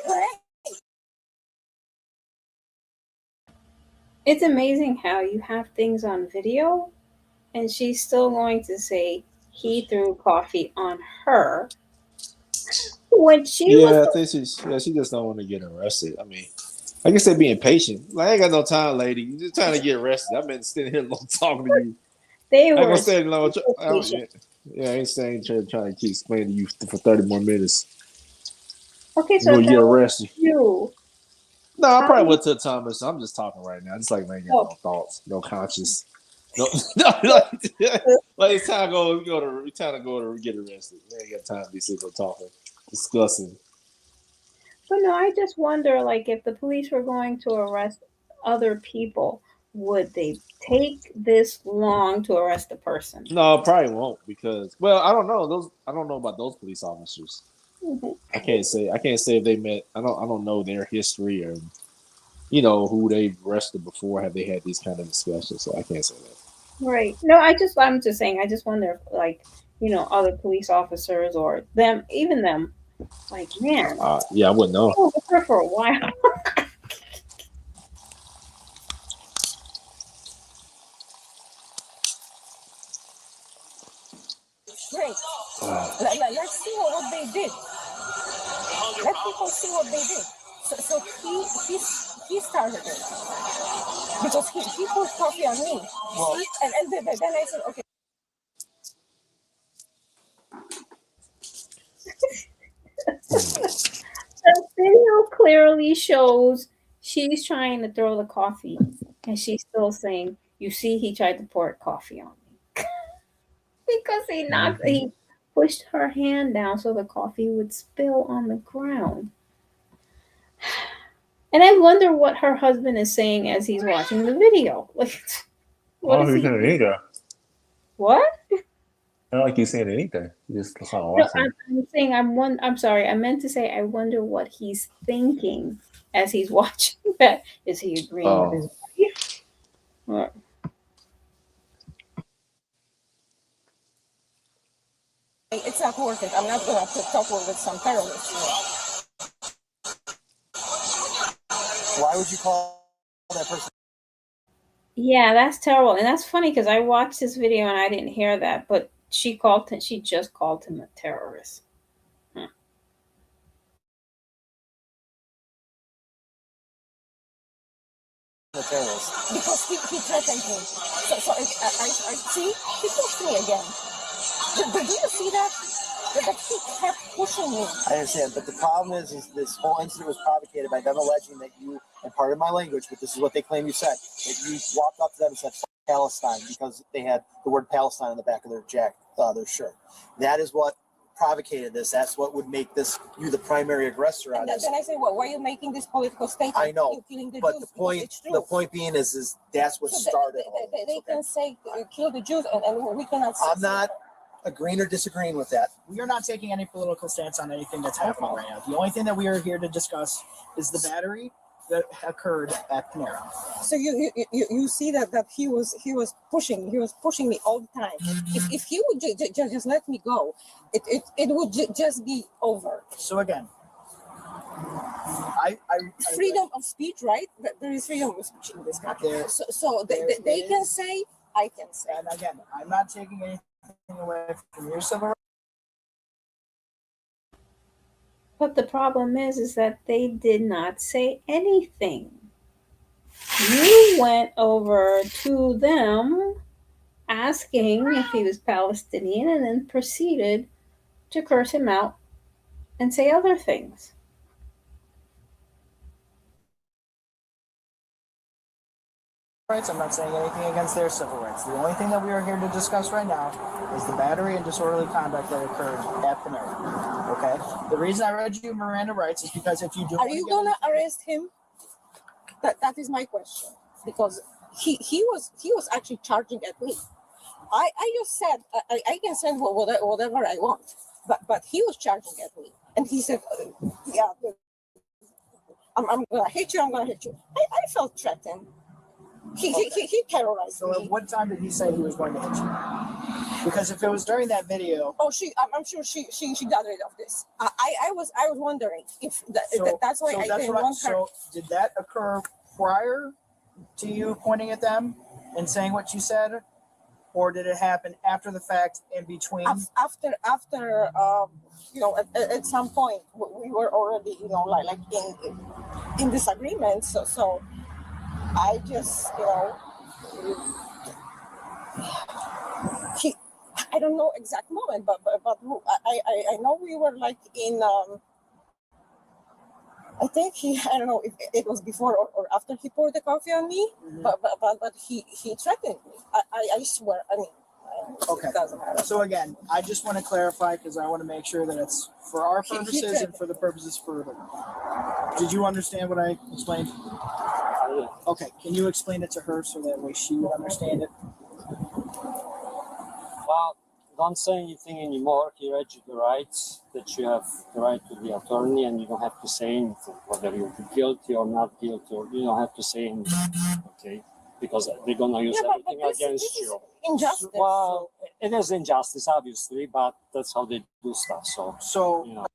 It's amazing how you have things on video and she's still going to say he threw coffee on her when she I think she just don't want to get arrested. I mean, I guess they're being patient. Like, I ain't got no time, lady. You're just trying to get arrested. I've been standing here long talking to you. They I ain't were gonna stay long. patient. Yeah, I ain't staying trying to keep explaining to you for 30 more minutes. Okay, You're so gonna get tell arrested. you. No, I How probably do went to Thomas. I'm just talking right now. Just like I ain't got oh, no thoughts, no conscience. No, like it's time to go. We time to go to get arrested. We ain't got time to be sitting there talking, discussing. but no, I just wonder, like, if the police were going to arrest other people, would they take this long to arrest a person? No, probably won't because I don't know. I don't know about those police officers. Mhm. I can't say if they met. I don't know their history or who they've arrested before. Have they had these kind of discussions? So I can't say that. Right. No, I'm just saying, I just wonder if, like, other police officers or them, even them, like, man, Yeah, I wouldn't know. I was with her for a while. Great. Let's see what they did. Let people see what they did. So he started it because he put coffee on me. Well, And then I said, okay. The video clearly shows she's trying to throw the coffee, and she's still saying, "You see, he tried to pour coffee on me because he pushed her hand down so the coffee would spill on the ground." And I wonder what her husband is saying as he's watching the video. Like, what is he? Either. What? I don't like you saying anything. You just kind of No, watching. I'm saying I'm sorry. I meant to say I wonder what he's thinking as he's watching that. Is he agreeing with his wife? Or, It's not worth it. I'm not going to talk with some terrorists. why would you call that person? yeah, that's terrible, and that's funny because I watched this video and I didn't hear that, but she just called him a terrorist. A terrorist? Because he threatened me. So I see, he pushed me again. Did you see that? That he kept pushing me. I understand, but the problem is this whole incident was provocated by them alleging that you, and pardon my language, but this is what they claim you said, that you walked up to them and said Palestine because they had the word Palestine on the back of their jacket, their shirt. That is what provocated this. That's what would make you the primary aggressor on this. Then I say, well, why are you making this political statement? I know, You're killing the but Jews, the point being is that's what started. They can say kill the Jews, and we cannot. I'm not agreeing or disagreeing with that. We are not taking any political stance on anything that's happening right now. The only thing that we are here to discuss is the battery that occurred at Panera. So you see that he was pushing me all the time. If he would just let me go, it would just be over. So again, I freedom of speech, right? There is freedom of speech in this country. So they can say, I can say. And again, I'm not taking anything away from your civil rights. But the problem is that they did not say anything. You went over to them asking if he was Palestinian and then proceeded to curse him out and say other things. I'm not saying anything against their civil rights. The only thing that we are here to discuss right now is the battery and disorderly conduct that occurred at Panera. Okay? The reason I read you Miranda rights is because if you do... Are you going to arrest him? That is my question. Because he was actually charging at me. I just said, I can say whatever I want. But he was charging at me. And he said, yeah, I'm going to hit you, I'm going to hit you. I felt threatened. He terrorized me. So at what time did he say he was going to hit you? Because if it was during that video... Oh, I'm sure she got rid of this. I was wondering if that's why I didn't want her. So did that occur prior to you pointing at them and saying what you said? Or did it happen after the fact, in between? After at some point, we were already, like in in disagreement. So I just, I don't know exact moment, but I know we were like in. I think I don't know if it was before or after he poured the coffee on me, but he threatened me. I swear. I mean, Okay. it doesn't matter. So again, I just want to clarify because I want to make sure that it's for our He purposes did. and for the purposes further. Did you understand what I explained? Okay. Can you explain it to her so that way she would understand it? Well, don't say anything anymore. He read you the rights, that you have the right to the attorney, and you don't have to say anything, whether you're guilty or not guilty, or you don't have to say anything, okay? Because they're going to use everything against you. Injustice. Well, it is injustice, obviously, but that's how they do stuff. So, you know.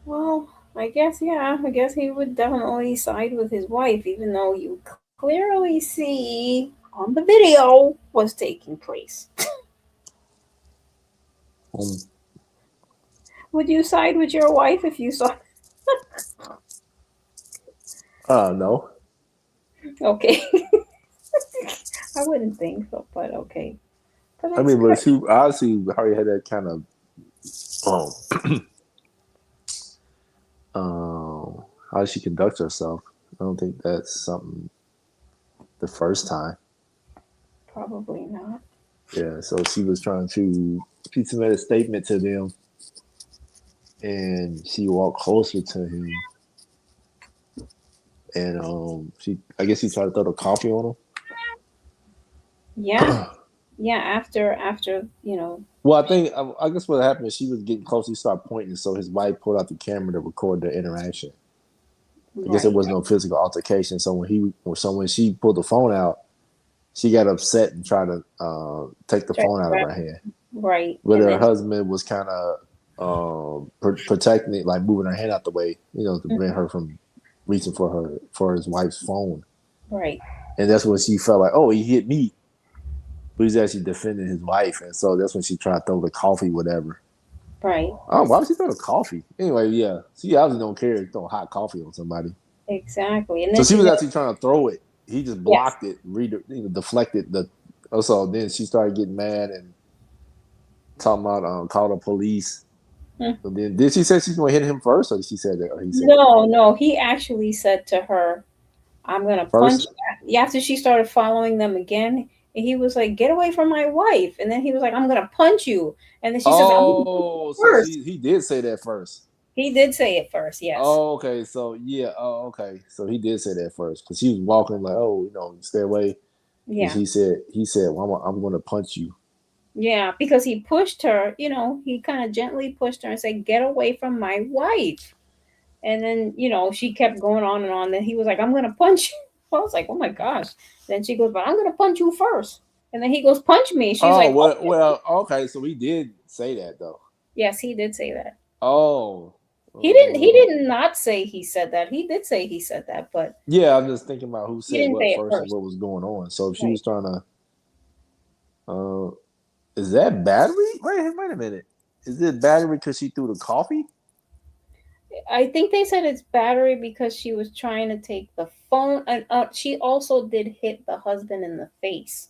Well, I guess he would definitely side with his wife, even though you clearly see on the video what's taking place. Would you side with your wife if you saw? No. Okay. I wouldn't think so, but okay. But I mean, but she obviously already had that kind of how she conducts herself. I don't think that's something the first time. Probably not. Yeah, so she was trying to. She submitted a statement to them, and she walked closer to him, and I guess she tried to throw the coffee on him. Yeah. Yeah, after Well, I guess what happened is she was getting close. He started pointing, so his wife pulled out the camera to record the interaction. I guess there was no physical altercation. So when she pulled the phone out, she got upset and tried to take the phone out of her hand. Right. But her husband was kind of protecting it, like moving her hand out the way, to prevent her from reaching for his wife's phone. Right. And that's when she felt like, oh, he hit me. But he's actually defending his wife. And so that's when she tried to throw the coffee, whatever. Right. Oh, why would she throw the coffee? Anyway, yeah. She obviously don't care if throw hot coffee on somebody. Exactly. And so then she was actually trying to throw it. He just blocked it, deflected the. Also, then she started getting mad and talking about call the police. So then, did she say she's going to hit him first, or did she say that? Or he said no. He actually said to her, "I'm going to punch you." After she started following them again, he was like, "Get away from my wife!" And then he was like, "I'm going to punch you." And then she says, "Oh, so he did say that first." He did say it first, yes. Oh, okay. So yeah. Oh, okay. So he did say that first because he was walking like, "Oh, stay away." Yeah. He said, well, I'm going to punch you. Yeah, because he pushed her. He kind of gently pushed her and said, "Get away from my wife." And then she kept going on and on. Then he was like, "I'm going to punch you." I was like, "Oh my gosh!" Then she goes, "But I'm going to punch you first." And then he goes, "Punch me." She's like, "Well, okay." So he did say that though. Yes, he did say that. Oh. He did not say he said that. He did say he said that, but yeah, I'm just thinking about who said what first and first. what was going on. So if she was trying to, is that battery? Wait a minute. Is it battery because she threw the coffee? I think they said it's battery because she was trying to take the phone, and she also did hit the husband in the face.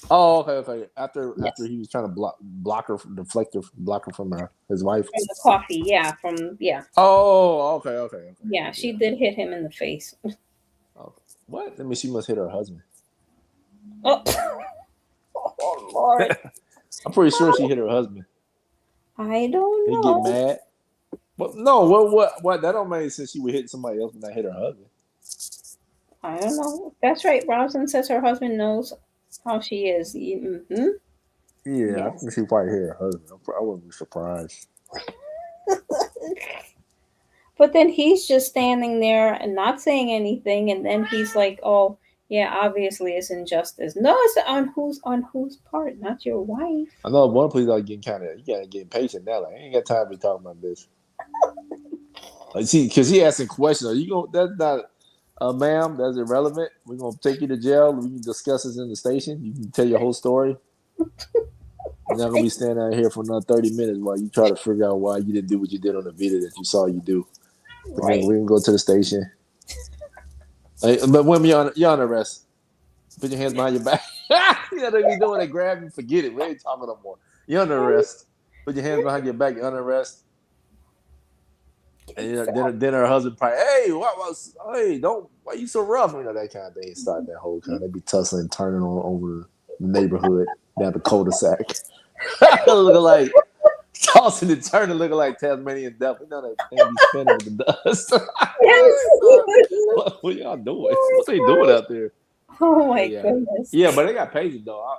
Oh, okay. After he was trying to block her, deflect her, block her from his wife. From the coffee, yeah. Oh, okay. Yeah, she did hit him in the face. Okay. What? I mean, she must hit her husband. Oh Lord! I'm pretty sure she hit her husband. I don't know. He get mad. But no, what? That don't make sense. She would hit somebody else when I hit her husband. I don't know. That's right. Robinson says her husband knows how she is. Mm-hmm. Yeah, I think she probably hit her husband. I wouldn't be surprised. But then he's just standing there and not saying anything, and then he's like, "Oh, yeah, obviously it's injustice." No, it's on whose part, not your wife. I know one police are getting you gotta get impatient now. Like, I ain't got time to be talking about this. See, because he asking questions. Are you going? That's not, ma'am. That's irrelevant. We're gonna take you to jail. We can discuss this in the station. You can tell your whole story. You're not gonna be standing out here for another 30 minutes while you try to figure out why you didn't do what you did on the video that you saw you do. Right. We can go to the station. But when you're on arrest, put your hands behind your back. You know what you doing? They grab you, forget it. We ain't talking no more. You're under arrest. Put your hands behind your back. You're under arrest. And then her husband probably, hey, why you so rough? You know, that kind of thing. Start that whole kind of, they be tussling, turning on over the neighborhood down the cul-de-sac. Looking like tossing and turning, looking like Tasmanian devil. You know that thing be spinning with the dust. What y'all doing? What they doing out there? Oh my goodness. Yeah, but they got pages though.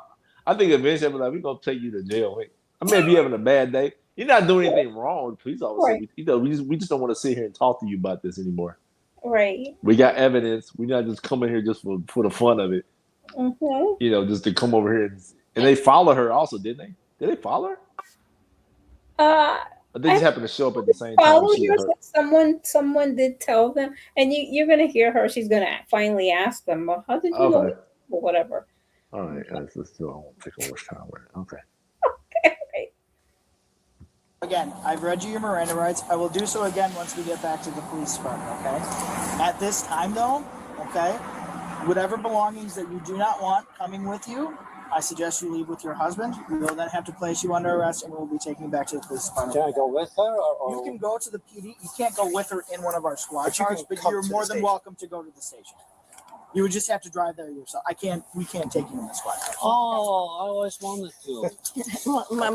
I think eventually I'm like, we're gonna take you to jail. I may be having a bad day. You're not doing anything wrong. Police officer, Right. we just don't want to sit here and talk to you about this anymore. Right. We got evidence. We're not just coming here just for the fun of it. Mm-hmm. You know, just to come over here and they follow her also, didn't they? Did they follow her? Or they just happened to show up at the same time. Follow yours. Someone did tell them, and you're gonna hear her. She's gonna finally ask them, well, how did you know? Or whatever. All right, let's do. I won't take a much time with it. Okay. Again, I've read you your Miranda rights. I will do so again once we get back to the police department, okay? At this time, though, okay, whatever belongings that you do not want coming with you, I suggest you leave with your husband. We will then have to place you under arrest, and we'll be taking you back to the police department. Can I go with her? Or You can go to the PD. You can't go with her in one of our squad But you cars, can but come you're to the more than station. welcome to go to the station. You would just have to drive there yourself. We can't take you in the squad car. Oh, I always wanted to.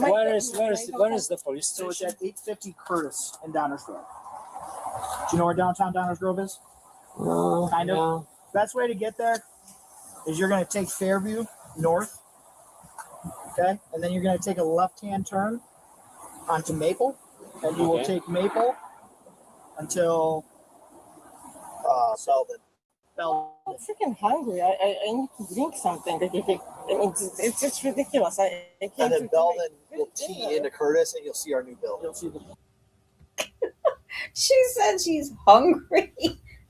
Where is the police So it's station? at 850 Curtis in Downers Grove. Do you know where downtown Downers Grove is? Kind of. Yeah. Best way to get there is you're going to take Fairview north, okay? And then you're going to take a left-hand turn onto Maple, and you will take Maple until Belden. I'm freaking hungry. I need to drink something. I mean, it's just ridiculous. I can't. And then do Belden it. will tee into Curtis, and you'll see our new building. You'll see the She said she's hungry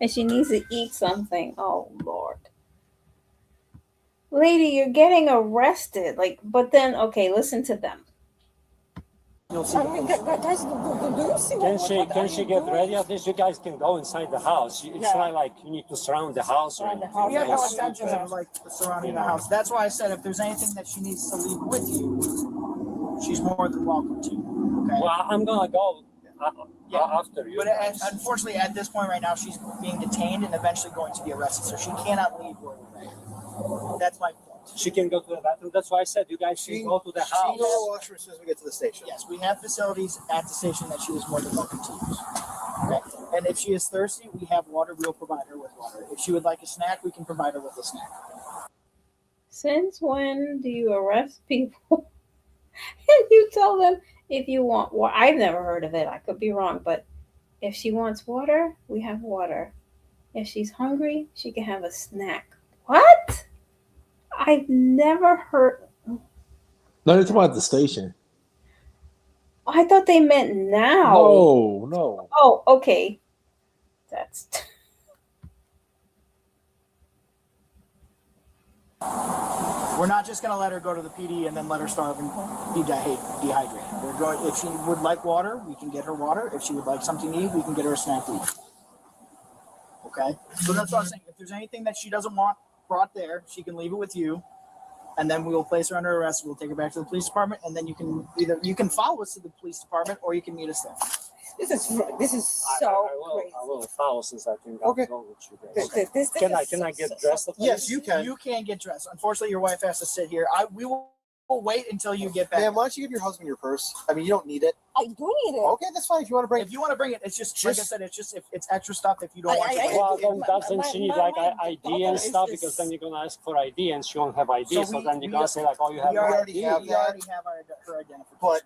and she needs to eat something. Oh Lord. Lady, you're getting arrested. But then okay, listen to them. You'll see I mean, guys, do you see what Can are she you get doing? ready? At least you guys can go inside the house. It's Yeah. not like you need to surround the house or Surround the anything. house. We have no Yes. intentions of surrounding the house. That's why I said if there's anything that she needs to leave with you, she's more than welcome to. Okay. Well, I'm gonna go after you. But guys. unfortunately, at this point right now, she's being detained and eventually going to be arrested, so she cannot leave where we're at. That's my point. She can go to the bathroom. That's why I said you guys should go to the She can house. go to the washroom as soon as we get to the station. Yes, we have facilities at the station that she is more than welcome to use. Okay. And if she is thirsty, we have water. We'll provide her with water. If she would like a snack, we can provide her with a snack. Since when do you arrest people and you tell them if you want water? I've never heard of it. I could be wrong, but if she wants water, we have water. If she's hungry, she can have a snack. What? I've never heard. No, they're talking about the station. I thought they meant now. No. Oh, okay. That's. We're not just going to let her go to the PD and then let her starve and be dehydrated. We're going. If she would like water, we can get her water. If she would like something to eat, we can get her a snack to eat. Okay. So that's what I'm saying. If there's anything that she doesn't want brought there, she can leave it with you, and then we will place her under arrest. We'll take her back to the police department, and then you can follow us to the police department or you can meet us there. This is so crazy. I will follow since I think Okay. I'll go with you guys. This Can I is get so- dressed up? Yes, you can. You can get dressed. Unfortunately, your wife has to sit here. We will wait until you get back. Ma'am, why don't you give your husband your purse? I mean, you don't need it. I do need it. Okay, that's fine. If you want to bring If you want to bring it, it's just like I said. It's just if it's extra stuff. If you don't want to, Well, then doesn't my- she need my- like my ID daughter and is stuff? this- Because then you're gonna ask for ID and she won't have ID. So So, we- then you're we- gonna say like, oh, you have we no already ID. have we that. already have her identification. But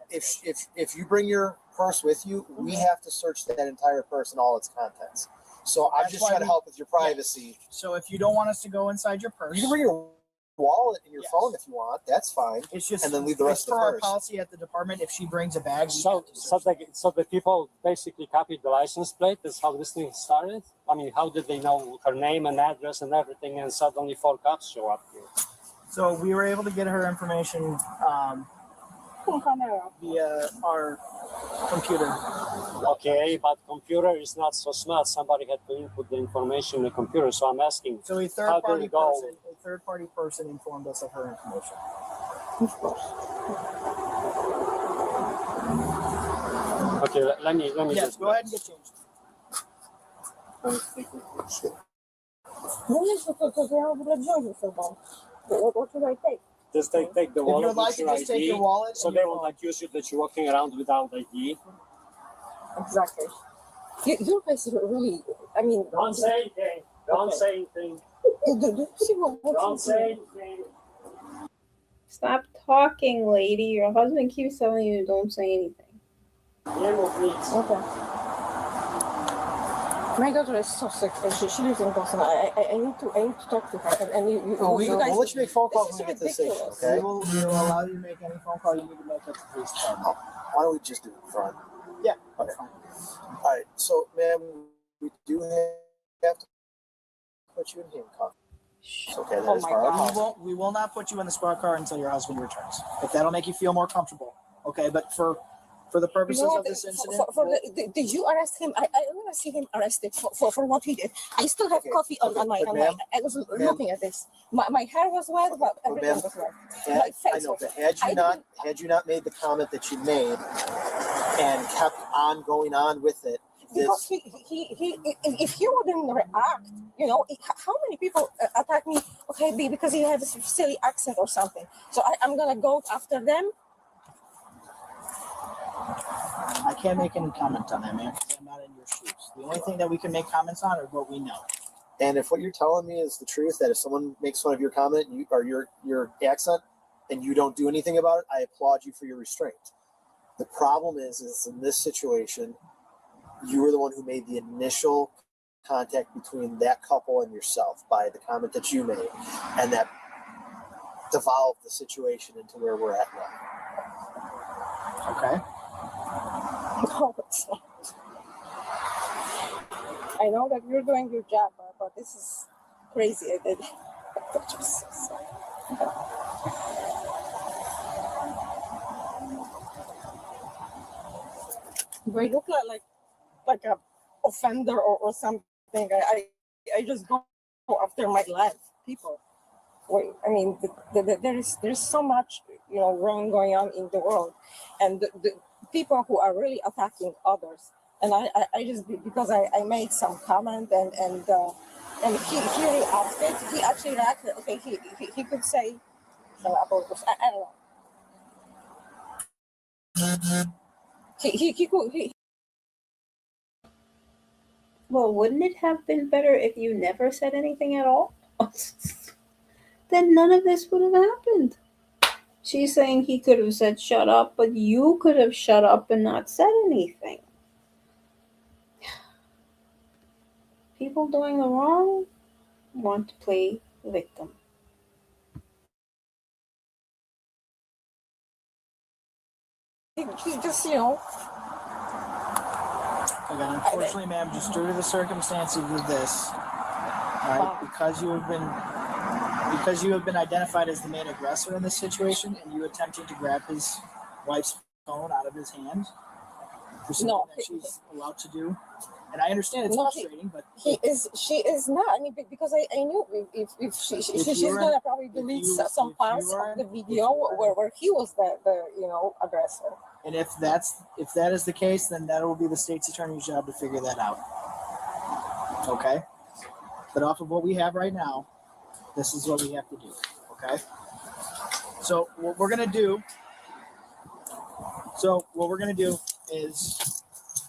if you bring your purse with you, we have to search that entire purse and all its contents. So I'm That's just why trying to we- help with your privacy. So if you don't want us to go inside your purse, You can bring your wallet and your Yes. phone if you want. That's fine. it's just and then leave the rest it's of the for our purse. policy at the department. If she brings a bag, we So, have to search. so the people basically copied the license plate. That's how this thing started. I mean, how did they know her name and address and everything? And suddenly 4 cops show up here. So we were able to get her information via our computer. Okay, but computer is not so smart. Somebody had to input the information in the computer. So I'm asking, So a how third did it go? party person informed us of her information. Okay, let me Yes, just go ahead and get changed. What should I take? just take the If you wallet. would like with to your just take ID, your wallet so and they your won't phone. accuse you that you're walking around without ID. Exactly. You guys really, I mean, Don't say anything. Don't say anything. see what Don't he's say doing. anything. Stop talking, lady. Your husband keeps telling you don't say anything. Diego, please. Okay. My daughter is so sick, and she lives in Boston. I need to talk to her, and you We'll guys. let you make phone calls This when we is get to the station, ridiculous. okay? We will allow you to make any phone call you need to make at the police department. Why don't we just do it in front? Yeah. Okay. All right. So, ma'am, we do have to put you in handcuffs. Okay, that Oh is my hard. God. We will not put you in the squad car until your husband returns. If that'll make you feel more comfortable. Okay, but for the purposes No, of this incident, did you arrest him? I want to see him arrested for what he did. I still have Okay, coffee on my. but ma'am, I was looking at this. My hair was wet, but everything was wet. My I face know, was but wet. had you not made the comment that you made and kept on going on with it, Because he if he wouldn't react, how many people attack me? Okay, because he has a silly accent or something. So I'm gonna go after them. I can't make any comment on that, man, because I'm not in your shoes. The only thing that we can make comments on is what we know. and if what you're telling me is the truth, that if someone makes fun of your comment or your accent and you don't do anything about it, I applaud you for your restraint. The problem is in this situation, you were the one who made the initial contact between that couple and yourself by the comment that you made, and that devolved the situation into where we're at now. Okay. No, it's not. I know that you're doing your job, but this is crazy. I did. Do I look like a offender or something? I just go after my life, people. Wait, I mean, there's so much wrong going on in the world, and the people who are really attacking others. And I just because I made some comment and he reacted. He actually reacted. Okay, he could say some apologies. I don't know. He could. Well, wouldn't it have been better if you never said anything at all? Then none of this would have happened. She's saying he could have said shut up, but you could have shut up and not said anything. People doing the wrong want to play victim. He just Again, unfortunately, ma'am, just due to the circumstances of this, right? Because you have been identified as the main aggressor in this situation, and you attempted to grab his wife's phone out of his hand, for something that she's allowed to do. And I understand it's frustrating, but she is not. I mean, because I knew if she's gonna probably delete some parts of the video where he was the aggressor. And if that is the case, then that will be the state's attorney's job to figure that out. Okay? But off of what we have right now, this is what we have to do. Okay? So what we're gonna do is,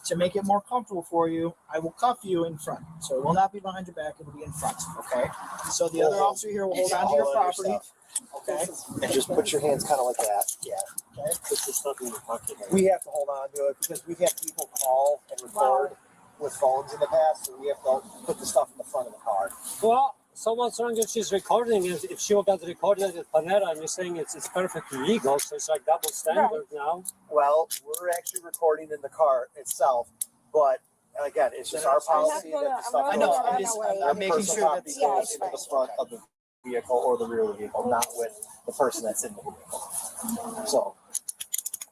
to make it more comfortable for you, I will cuff you in front. So it will not be behind your back, it will be in front. Okay? So the other officer here will hold on to your property. Okay? And just put your hands kind of like that. Yeah. Okay? This is something we're talking about. We have to hold on to it because we've had people call and record with phones in the past, so we have to put the stuff in the front of the car. Well, so what's wrong if she's recording? If she got recorded at Panera and you're saying it's perfectly legal, so it's like double standard now. Well, we're actually recording in the car itself, but again, it's just our policy that the stuff I know, goes I'm making sure that goes into the front of the vehicle or the rear of the vehicle, not with the person that's in the vehicle. So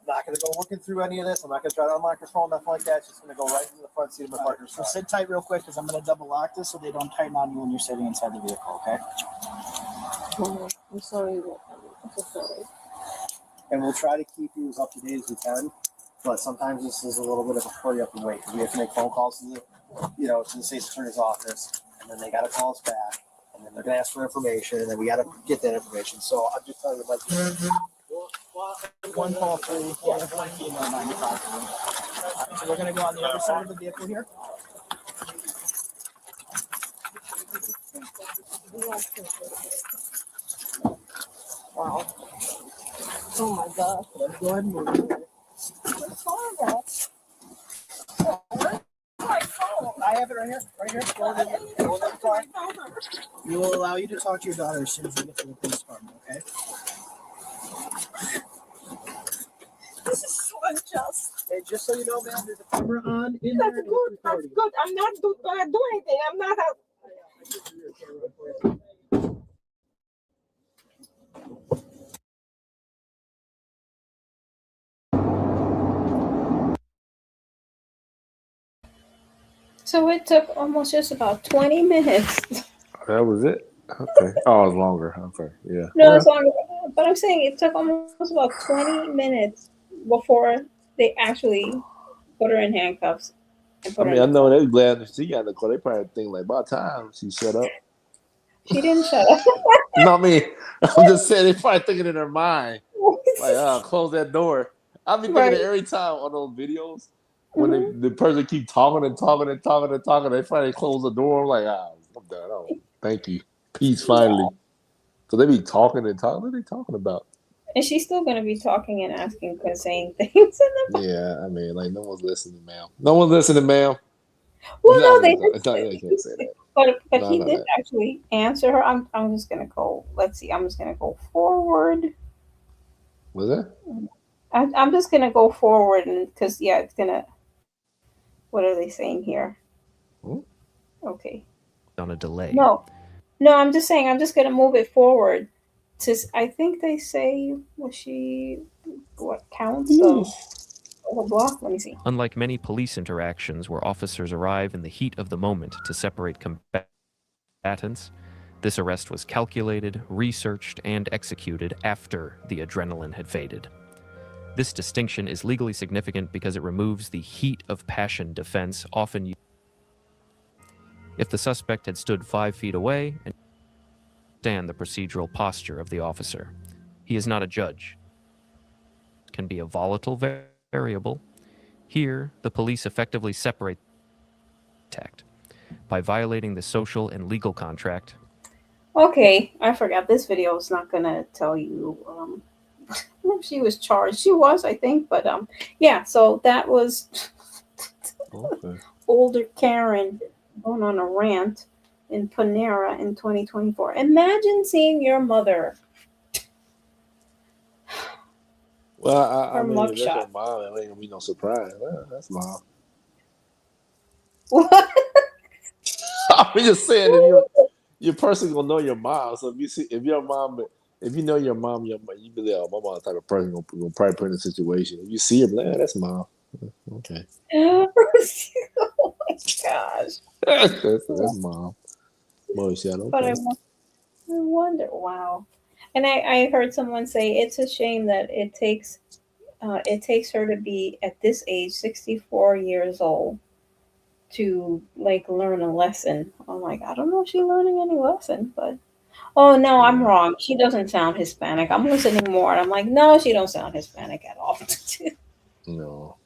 not going to go looking through any of this. I'm not going to try to unlock your phone, nothing like that. It's just going to go right into the front seat of my partner's So car. sit tight real quick because I'm going to double lock this so they don't tighten on you when you're sitting inside the vehicle, okay? I'm sorry. I'm so sorry. And we'll try to keep you as up to date as we can. But sometimes this is a little bit of a hurry up and wait. We have to make phone calls to to the state's attorney's office, and then they got to call us back, and then they're going to ask for information, and then we got to get that information. So I'm just telling you, like, One call for one female 95. So we're going to go on the other side of the vehicle here. Wow. Oh my God. Let's go ahead and move it. What's wrong with that? I have it right here. Right here. Go ahead and- go ahead and talk. We will allow you to talk to your daughter as soon as we get to the police department, okay? This is so unjust. Hey, just so you know, man, there's a camera on in That's there. good. That's good. I'm not gonna do anything. I'm not. So it took almost just about 20 minutes. That was it. Okay. Oh, it was longer. Okay. Yeah. No, it's longer. But I'm saying it took almost about 20 minutes before they actually put her in handcuffs. And I put her mean, I in the know car. they glad to see you in the car. They probably think like, about time she shut up. She didn't shut up. No, I mean, I'm just saying they probably thinking in their mind, like, close that door. I be thinking Right. it every time on those videos when the person keep talking and talking and talking and talking. They finally close the door. I'm like, I'm done. Oh, thank you. Peace finally. So they be talking and talking. What are they talking about? And she's still going to be talking and asking and saying things in the Yeah, I mean, like, no one's listening, ma'am. No one's listening, ma'am. Well, no, they They can't say that. But No, he no, did no. actually answer her. I'm just gonna go. Let's see. I'm just gonna go forward. Was that? I'm just gonna go forward and because it's gonna. What are they saying here? Okay. On a delay. No. I'm just saying. I'm just gonna move it forward. I think they say what counts of a block. Let me see. Unlike many police interactions where officers arrive in the heat of the moment to separate combatants, this arrest was calculated, researched, and executed after the adrenaline had faded. This distinction is legally significant because it removes the heat of passion defense often used. If the suspect had stood 5 feet away and understand the procedural posture of the officer, he is not a judge. It can be a volatile variable. Here, the police effectively separate contact by violating the social and legal contract. Okay, I forgot. This video is not gonna tell you if she was charged. She was, I think, but yeah. So that was older Karen going on a rant in Panera in 2024. Imagine seeing your mother. Well, I Her mean, if that's your mugshot. mom, it ain't gonna be no surprise. Well, that's mom. What? I'm just saying, if your person gonna know your mom. So if your mom, if you know your mom, you be like, oh, my mom type of person gonna probably put in a situation. If you see her, like, that's mom. Okay. Oh my gosh. that's mom. Mugshot. But Okay. I wonder. Wow. And I heard someone say it's a shame that it takes her to be at this age, 64 years old, to like learn a lesson. I'm like, I don't know if she's learning any lesson, but oh no, I'm wrong. She doesn't sound Hispanic. I'm listening more, and I'm like, no, she don't sound Hispanic at all. No.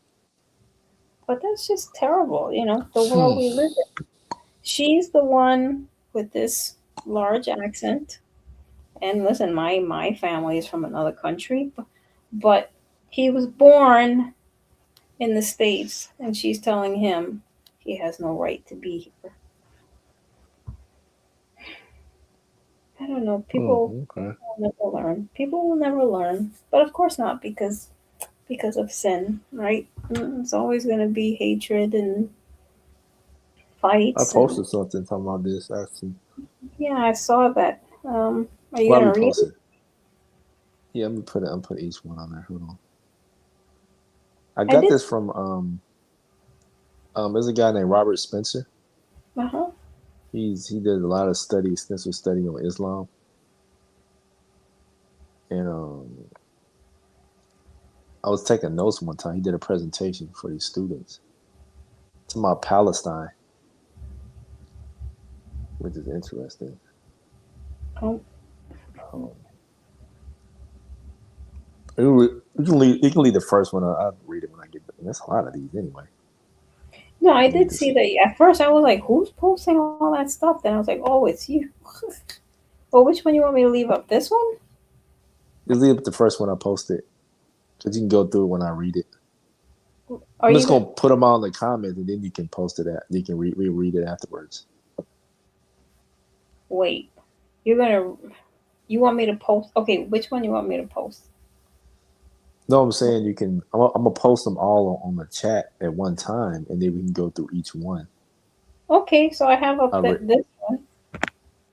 But that's just terrible, the world we live in. She's the one with this large accent. And listen, my family is from another country, but he was born in the States, and she's telling him he has no right to be here. I don't know. People will never learn. People will never learn, but of course not because of sin, right? It's always going to be hatred and fights. I posted something talking about this. Actually. Yeah, I saw that. Are you Well, gonna we read posted. it? Yeah, I'm putting each one on there. Hold on. I I got did. this from there's a guy named Robert Spencer. Uh-huh. He did a lot of extensive study on Islam, and I was taking notes one time. He did a presentation for these students. It's about Palestine, which is interesting. Oh, Um, you can leave the first one. I'll read it when I get back. There's a lot of these anyway. no, I Let me did just see that. At first, I was like, "Who's posting all that stuff?" Then I was like, "Oh, it's you." Well, which one you want me to leave up? This one? just leave the first one I posted, because you can go through it when I read it. Are I'm you just gonna put them all in the comments, and then you can post it. You can reread it afterwards. Wait, you're gonna. You want me to post? Okay, which one you want me to post? No, I'm saying you can. I'm gonna post them all on the chat at one time, and then we can go through each one. Okay, so I have up I re- this one.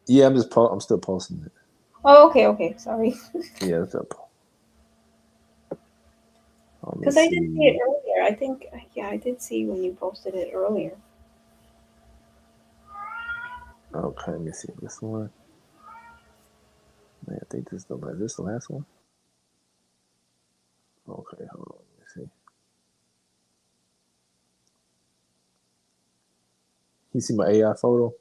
Yeah, I'm still posting it. Oh, okay. Sorry, Yeah, it's up. Let me because I did see it see. earlier. I think, yeah, I did see when you posted it earlier. Okay, let me see this one. Man, I think is this the last one? Okay, hold on. Let me see. You see my AI photo?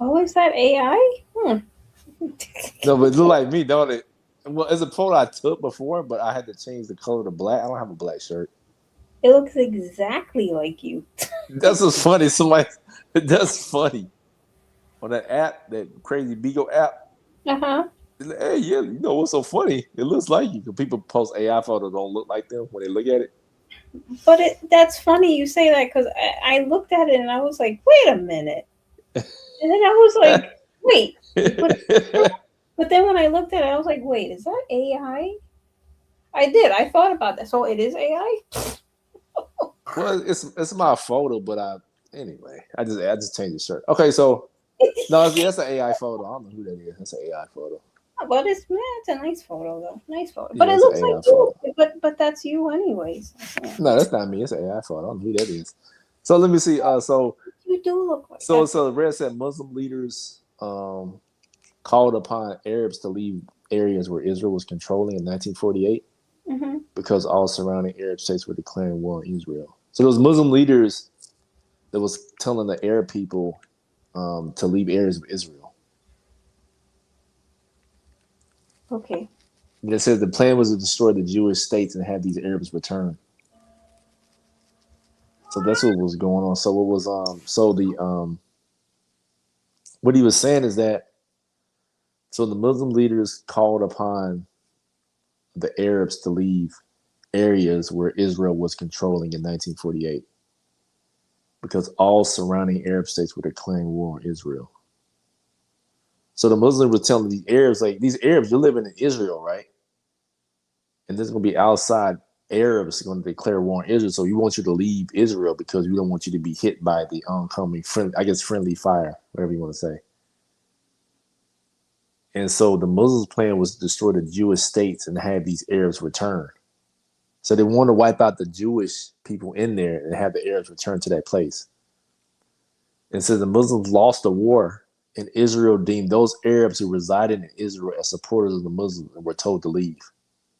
Oh, is that AI? No, but it look like me, don't it? Well, it's a photo I took before, but I had to change the color to black. I don't have a black shirt. It looks exactly like you. That's what's funny. That's funny. On that app, that crazy Beagle app. Uh-huh. Hey, yeah, you know what's so funny? It looks like you. 'Cause people post AI photos don't look like them when they look at it. But that's funny you say that because I looked at it and I was like, wait a minute. And then I was like, wait. But then when I looked at it, I was like, wait, is that AI? I did. I thought about that. So it is AI? Well, it's my photo, but anyway, I just changed the shirt. Okay, so no, that's an AI photo. I don't know who that is. That's an AI photo. But it's a nice photo though. Nice photo. But Yeah, it it's an looks AI like you. photo. But that's you anyways. No, that's not me. It's an AI photo. I don't know who that is. So let me see. You do look like So that. Red said Muslim leaders called upon Arabs to leave areas where Israel was controlling in 1948 Mm-hmm. because all surrounding Arab states were declaring war on Israel. So those Muslim leaders that was telling the Arab people to leave areas of Israel. Okay. And it says the plan was to destroy the Jewish states and have these Arabs return. So that's what was going on. So what was what he was saying is that so the Muslim leaders called upon the Arabs to leave areas where Israel was controlling in 1948 because all surrounding Arab states were declaring war on Israel. So the Muslims were telling these Arabs, like, these Arabs, you're living in Israel, right? And there's going to be outside Arabs going to declare war on Israel. So we want you to leave Israel because we don't want you to be hit by the oncoming, friendly fire, whatever you want to say. And so the Muslims' plan was to destroy the Jewish states and have these Arabs return. So they want to wipe out the Jewish people in there and have the Arabs return to that place. And so the Muslims lost the war, and Israel deemed those Arabs who resided in Israel as supporters of the Muslims and were told to leave,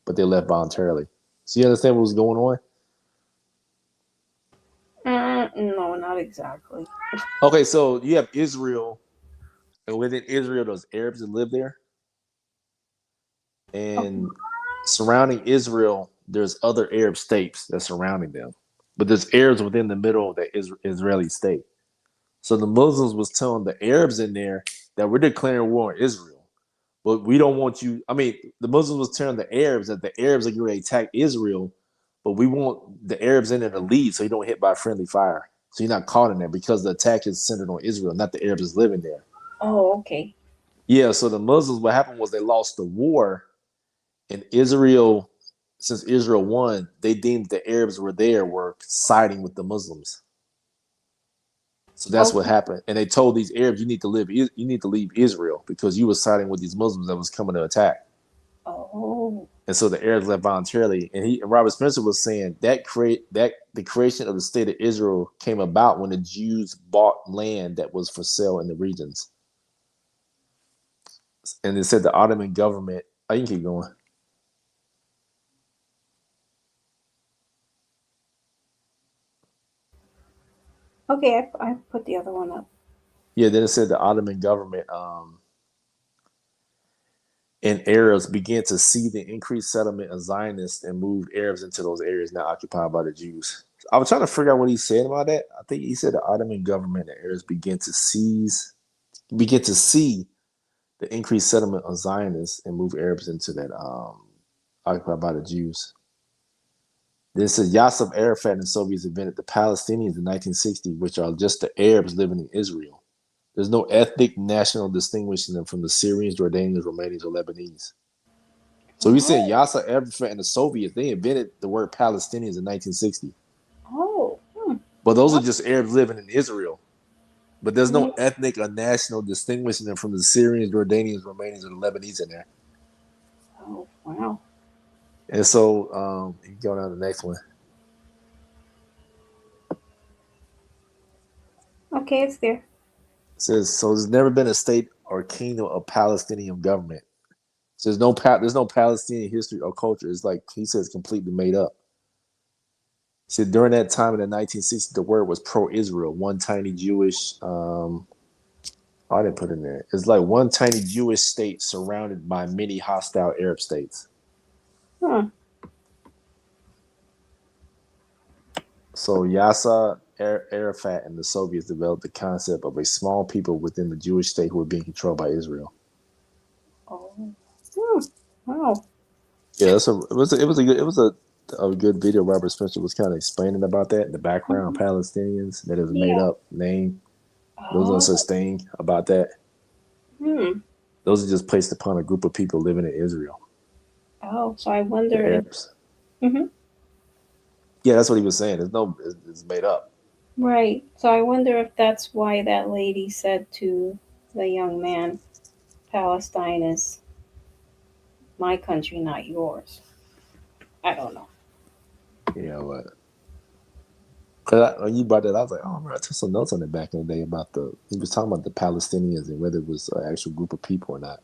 but they left voluntarily. So you understand what was going on? No, not exactly. Okay, so you have Israel, and within Israel, those Arabs that live there. And surrounding Israel, there's other Arab states that's surrounding them. But there's Arabs within the middle of the Israeli state. So the Muslims was telling the Arabs in there that we're declaring war on Israel. But we don't want you. I mean, the Muslims was telling the Arabs that the Arabs are going to attack Israel, but we want the Arabs in there to lead so you don't hit by friendly fire. So you're not caught in there because the attack is centered on Israel, not the Arabs that's living there. Oh, okay. Yeah, so the Muslims, what happened was they lost the war, and Israel, since Israel won, they deemed the Arabs were siding with the Muslims. So that's what happened. And they told these Arabs, you need to leave Israel because you were siding with these Muslims that was coming to attack. Oh. And so the Arabs left voluntarily. And Robert Spencer was saying that the creation of the state of Israel came about when the Jews bought land that was for sale in the regions. And it said the Ottoman government. Oh, you can keep going. Okay, I put the other one up. Yeah, then it said the Ottoman government and Arabs began to see the increased settlement of Zionists and moved Arabs into those areas now occupied by the Jews. I was trying to figure out what he said about that. I think he said the Ottoman government and Arabs began to see the increased settlement of Zionists and move Arabs into that occupied by the Jews. Then it says Yasser Arafat and the Soviets invented the Palestinians in 1960, which are just the Arabs living in Israel. There's no ethnic national distinguishing them from the Syrians, Jordanians, Romanians, or Lebanese. So we said Yasser Arafat and the Soviets, they invented the word Palestinians in 1960. Oh. But those are just Arabs living in Israel. But there's no ethnic or national distinguishing them from the Syrians, Jordanians, Romanians, or the Lebanese in there. Oh, wow. And so you go down to the next one. Okay, it's there. It says, so there's never been a state or kingdom of Palestinian government. So there's no Palestinian history or culture. It's like he says completely made up. He said during that time in the 1960s, the word was pro-Israel. One tiny Jewish I didn't put in there. It's like one tiny Jewish state surrounded by many hostile Arab states. Huh. So Yasser Arafat and the Soviets developed the concept of a small people within the Jewish state who were being controlled by Israel. Oh. Wow. Yeah, it was a good video. Robert Spencer was kind of explaining about that, the background of Palestinians, that it was made up name. There was no such thing about that. Those are just placed upon a group of people living in Israel. Oh, so I wonder if Arabs. Yeah, that's what he was saying. It's made up. right. So I wonder if that's why that lady said to the young man, Palestine is my country, not yours. I don't know. Yeah, but because when you brought that, I was like, oh, man, I took some notes on it back in the day about he was talking about the Palestinians and whether it was an actual group of people or not.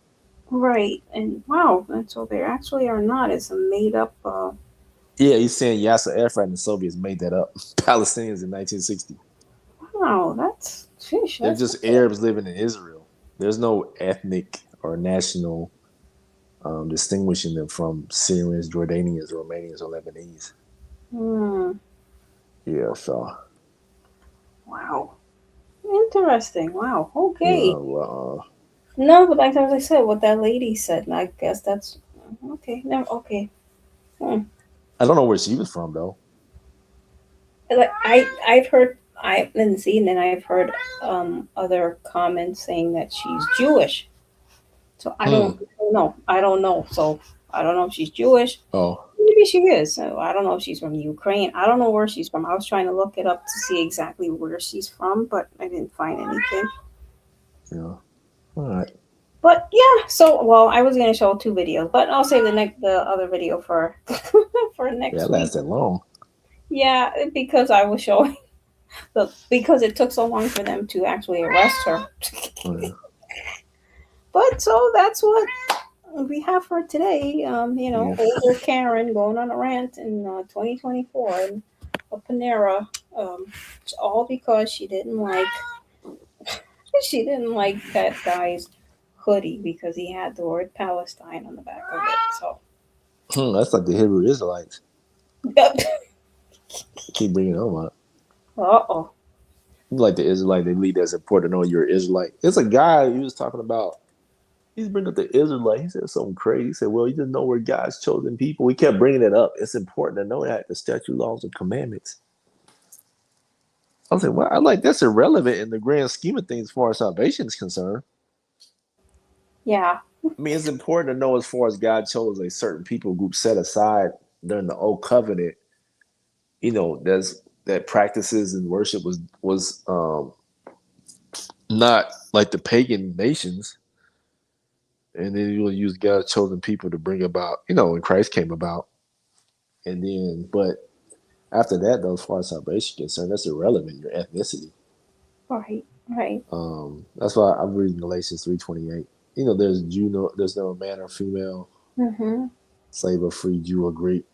Right. And wow, and so they actually are not. It's a made up. Yeah, he's saying Yasser Arafat and the Soviets made that up. Palestinians in 1960. Wow, that's fish. They're just Arabs living in Israel. There's no ethnic or national distinguishing them from Syrians, Jordanians, Romanians, or Lebanese. Yeah, so. Wow. Interesting. Wow. Okay. Well, No, but like as I said, what that lady said, and I guess that's okay. No, okay. I don't know where she was from though. Like I've heard, I didn't see, and then I've heard other comments saying that she's Jewish. So I don't know. I don't know. So I don't know if she's Jewish. Oh. Maybe she is. So I don't know if she's from Ukraine. I don't know where she's from. I was trying to look it up to see exactly where she's from, but I didn't find anything. Yeah. All right. But yeah, so well, I was gonna show 2 videos, but I'll save the other video for for next Yeah, it week. lasted long. Yeah, because I was showing because it took so long for them to actually arrest her. But so that's what we have for today. Older Karen going on a rant in 2024 in a Panera. It's all because she didn't like that guy's hoodie because he had the word Palestine on the back of it. So That's like the Hebrew Israelites. Keep bringing them up. Uh-oh. Like the Israelite, they lead as important to know you're an Israelite. It's a guy he was talking about. He's bringing up the Israelite. He said something crazy. He said, well, you just know we're God's chosen people. We kept bringing it up. It's important to know that, the statute, laws, and commandments. I was like, well, I like that's irrelevant in the grand scheme of things as far as salvation is concerned. Yeah. I mean, it's important to know as far as God chose a certain people group set aside during the old covenant, that practices and worship was not like the pagan nations. and then you will use God's chosen people to bring about, when Christ came about. And then, but after that, though, as far as salvation is concerned, that's irrelevant, your ethnicity. Right. Right. That's why I'm reading Galatians 3:28. There's no man or female, Mm-hmm. slave or free, Jew or Greek,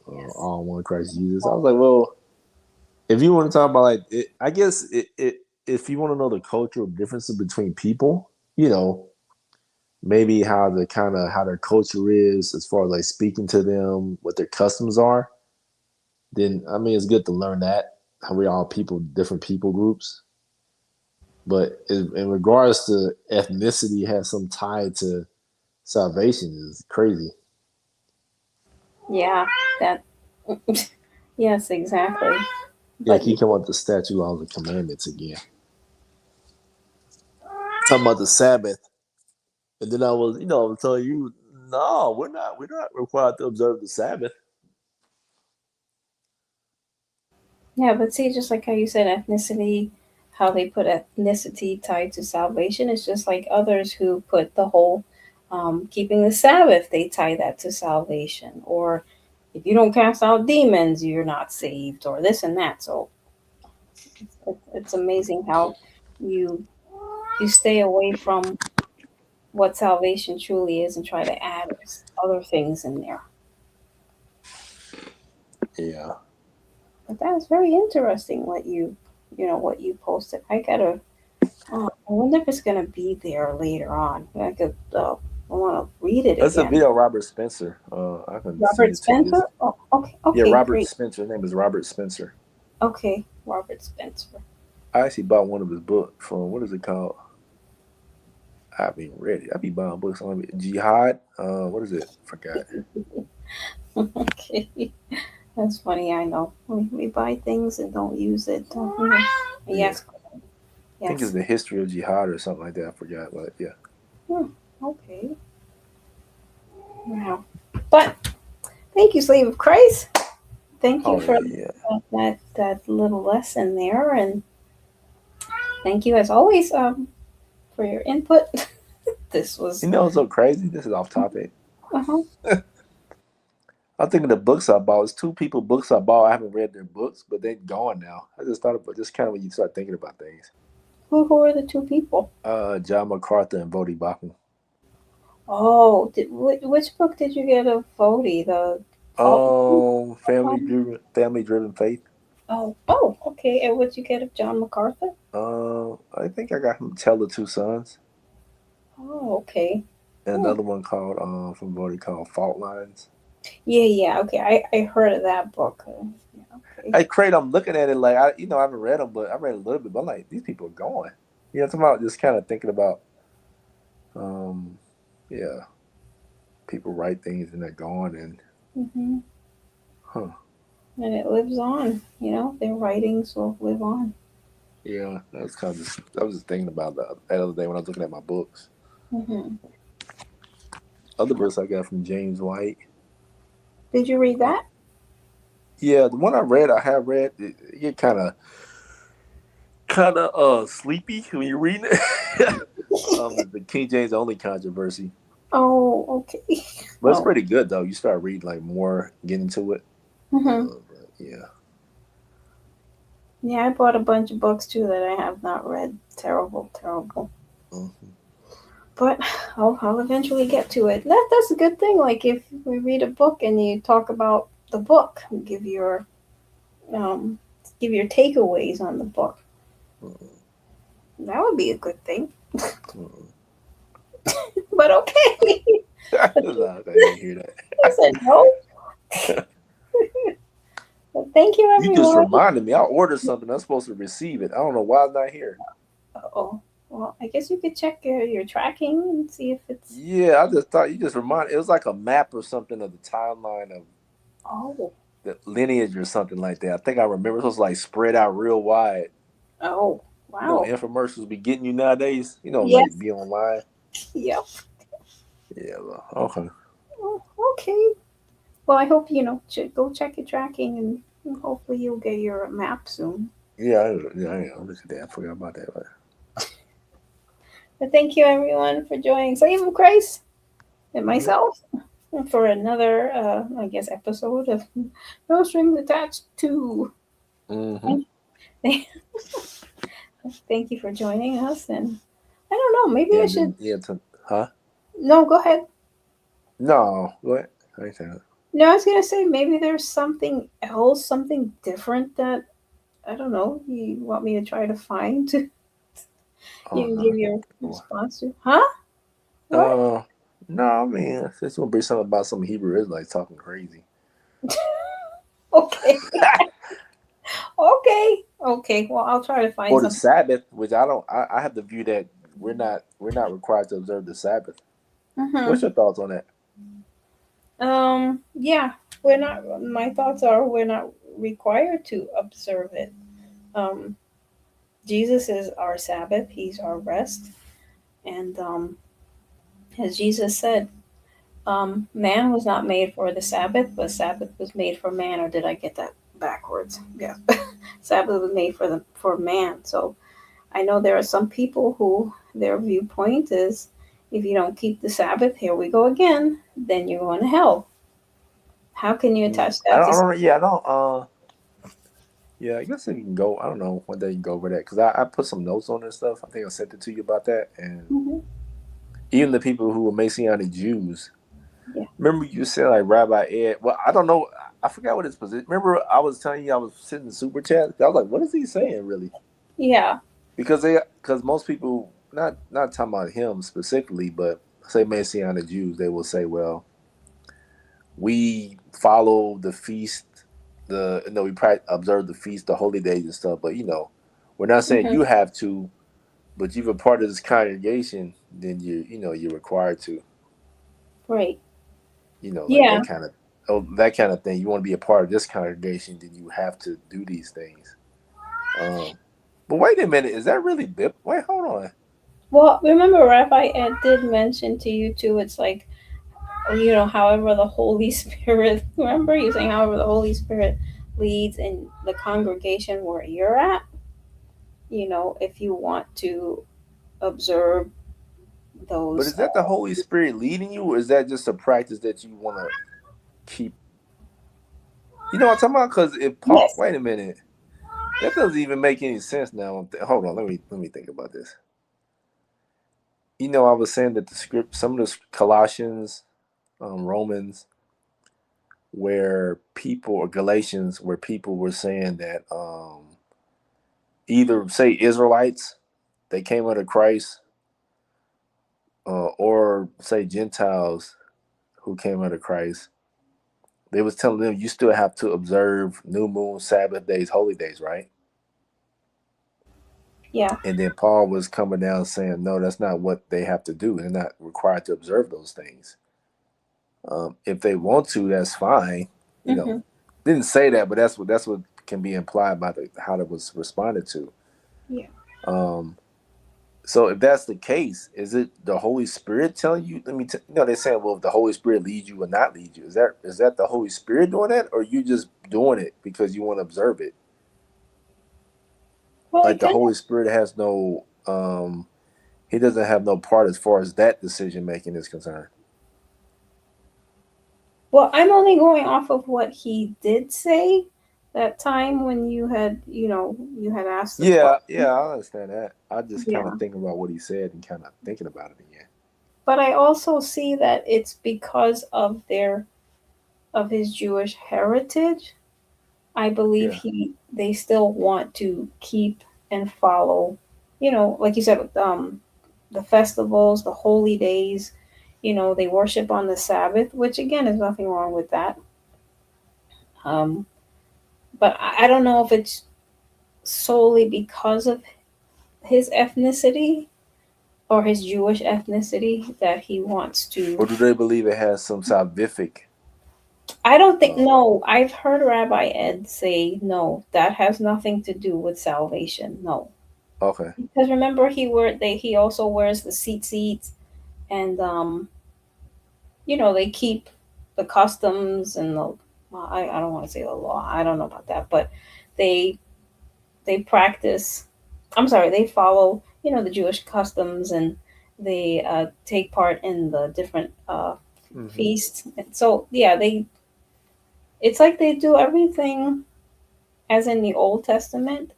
all one Christ Jesus. I was like, well, if you want to talk about like it, I guess if you want to know the cultural differences between people, maybe how their culture is as far as like speaking to them, what their customs are, then I mean it's good to learn that, how we all different people groups. But in regards to ethnicity has some tie to salvation is crazy. Yeah. That. Yes, exactly. Yeah, he come up with the statute, laws, and commandments again. Talking about the Sabbath. And then I was telling you, no, we're not required to observe the Sabbath. Yeah, but see, just like how you said ethnicity, how they put ethnicity tied to salvation, it's just like others who put the whole keeping the Sabbath, they tie that to salvation. Or if you don't cast out demons, you're not saved, or this and that. So it's amazing how you stay away from what salvation truly is and try to add other things in there. Yeah. But that's very interesting what what you posted. I wonder if it's gonna be there later on. I want to read it That's a again. video of Robert Spencer. I can send Robert it to you. Spencer? Oh, okay. Yeah, Okay, Robert great. Spencer. His name is Robert Spencer. Okay, Robert Spencer. I actually bought one of his books from, what is it called? I haven't even read it. I be buying books on Jihad. What is it? Forgot. Okay. That's funny, I know. We buy things and don't use it. Don't we? Yes. I think it's the history of Jihad or something like that. I forgot, but yeah. Okay. Wow. But thank you, Slave of Christ. Thank you for that little lesson there, and thank you as always for your input. This was It's so crazy. This is off topic. uh-huh. I'm thinking the books I bought. It's two people books I bought. I haven't read their books, but they're gone now. I just thought about just kind of when you start thinking about things. Who are the two people? John MacArthur and Vodi Bakum. Oh, which book did you get of Vodi? Family Driven Faith. Oh, okay. And what'd you get of John MacArthur? I think I got him Tell the Two Sons. Oh, okay. And another one called from Vodi called Fault Lines. Yeah. Okay, I heard of that book. Okay. Hey, Craig, I'm looking at it like I haven't read them, but I read a little bit. But I'm like, these people are going. I'm talking about just kind of thinking about, people write things and they're gone and, And it lives on. Their writings will live on. Yeah, I was just thinking about that other day when I was looking at my books. Mm-hmm. Other books I got from James White. Did you read that? Yeah, the one I have read. You get kind of sleepy when you're reading it. The King James Only Controversy. Oh, okay. But it's pretty good though. You start reading like more, get into it. Mm-hmm. Yeah. Yeah, I bought a bunch of books too that I have not read. Terrible. Mm-hmm. But I'll eventually get to it. That's a good thing. Like if we read a book and you talk about the book, give your takeaways on the book. Mm-hmm. That would be a good thing. Mm-hmm. But okay. I didn't hear that. I said no. But thank you, everyone. You just reminded me. I ordered something. I'm supposed to receive it. I don't know why it's not here. Oh, well, I guess you could check your tracking and see if it's. Yeah, I just thought you just reminded. It was like a map or something of the timeline of the lineage or something like that. I think I remember it was like spread out real wide. Oh, wow. Infomercials be getting you nowadays. Yes. Like be online. Yep. Yeah. Well, okay. Oh, okay. Well, I hope go check your tracking and hopefully you'll get your map soon. Yeah. I look at that. I forgot about that. But thank you, everyone, for joining Slave of Christ and myself for another, I guess, episode of No Strings Attached 2. Mm-hmm. Thank you for joining us. And I don't know, maybe I should. Huh? No, go ahead. No, what? I ain't saying that. No, I was going to say maybe there's something else, something different that, I don't know, you want me to try to find to you can give your response to. Huh? What? No, I mean, it's gonna be something about some Hebrew Israelites talking crazy. Okay. Okay. Well, I'll try to find Or the something. Sabbath, which I have the view that we're not required to observe the Sabbath. Mhm. What's your thoughts on that? Yeah, we're not. My thoughts are we're not required to observe it. Jesus is our Sabbath. He's our rest, and as Jesus said, man was not made for the Sabbath, but Sabbath was made for man. Or did I get that backwards? Yeah, Sabbath was made for man. So I know there are some people who their viewpoint is if you don't keep the Sabbath, here we go again, then you're going to hell. How can you attach that Yeah, I guess if you can go, I don't know one day you can go over that because I put some notes on this stuff. I think I sent it to you about that, and even the people who were Messianic Jews. Yeah. Remember you said like Rabbi Ed? Well, I don't know. I forgot what his position. Remember I was telling you I was sitting in super chat. I was like, what is he saying really? Yeah. Because most people not talking about him specifically, but say Messianic Jews, they will say, well, we follow the feast, we observe the feast, the holy days and stuff, but we're not saying you have to, but you're a part of this congregation, then you're required to. Right. That kind of thing. You want to be a part of this congregation, then you have to do these things. But wait a minute, is that really biblical? Wait, hold on. Well, remember Rabbi Ed did mention to you too, it's like, however the Holy Spirit, remember you saying however the Holy Spirit leads in the congregation where you're at, if you want to observe those. But is that the Holy Spirit leading you, or is that just a practice that you want to keep? You know what I'm talking about? Because if Paul, wait a minute, that doesn't even make any sense now. Hold on, let me think about this. I was saying that some of the Colossians, Romans, where people, or Galatians, where people were saying that either say Israelites, they came under Christ, or say Gentiles who came under Christ, they was telling them you still have to observe new moon, Sabbath days, holy days, right? Yeah. And then Paul was coming down saying, no, that's not what they have to do. They're not required to observe those things. If they want to, that's fine. Didn't say that, but that's what can be implied by how that was responded to. Yeah. So if that's the case, is it the Holy Spirit telling you? They're saying, well, if the Holy Spirit leads you or not lead you, is that the Holy Spirit doing that, or you just doing it because you want to observe it? Well, like the Holy Spirit has no, he doesn't have no part as far as that decision making is concerned. Well, I'm only going off of what he did say that time when you had asked. Yeah, I understand that. I just kind of think about what he said and kind of thinking about it again. But I also see that it's because of his Jewish heritage. I believe they still want to keep and follow, like you said, the festivals, the holy days. They worship on the Sabbath, which again is nothing wrong with that. But I don't know if it's solely because of his ethnicity or his Jewish ethnicity that he wants to. Or do they believe it has some salvific? I don't think, no. I've heard Rabbi Ed say, no, that has nothing to do with salvation. No. Okay. Because remember, he also wears the seats, and they keep the customs and I don't want to say the law. I don't know about that, but they practice. I'm sorry, they follow the Jewish customs and they take part in the different Mm-hmm. feasts. So yeah, it's like they do everything as in the Old Testament,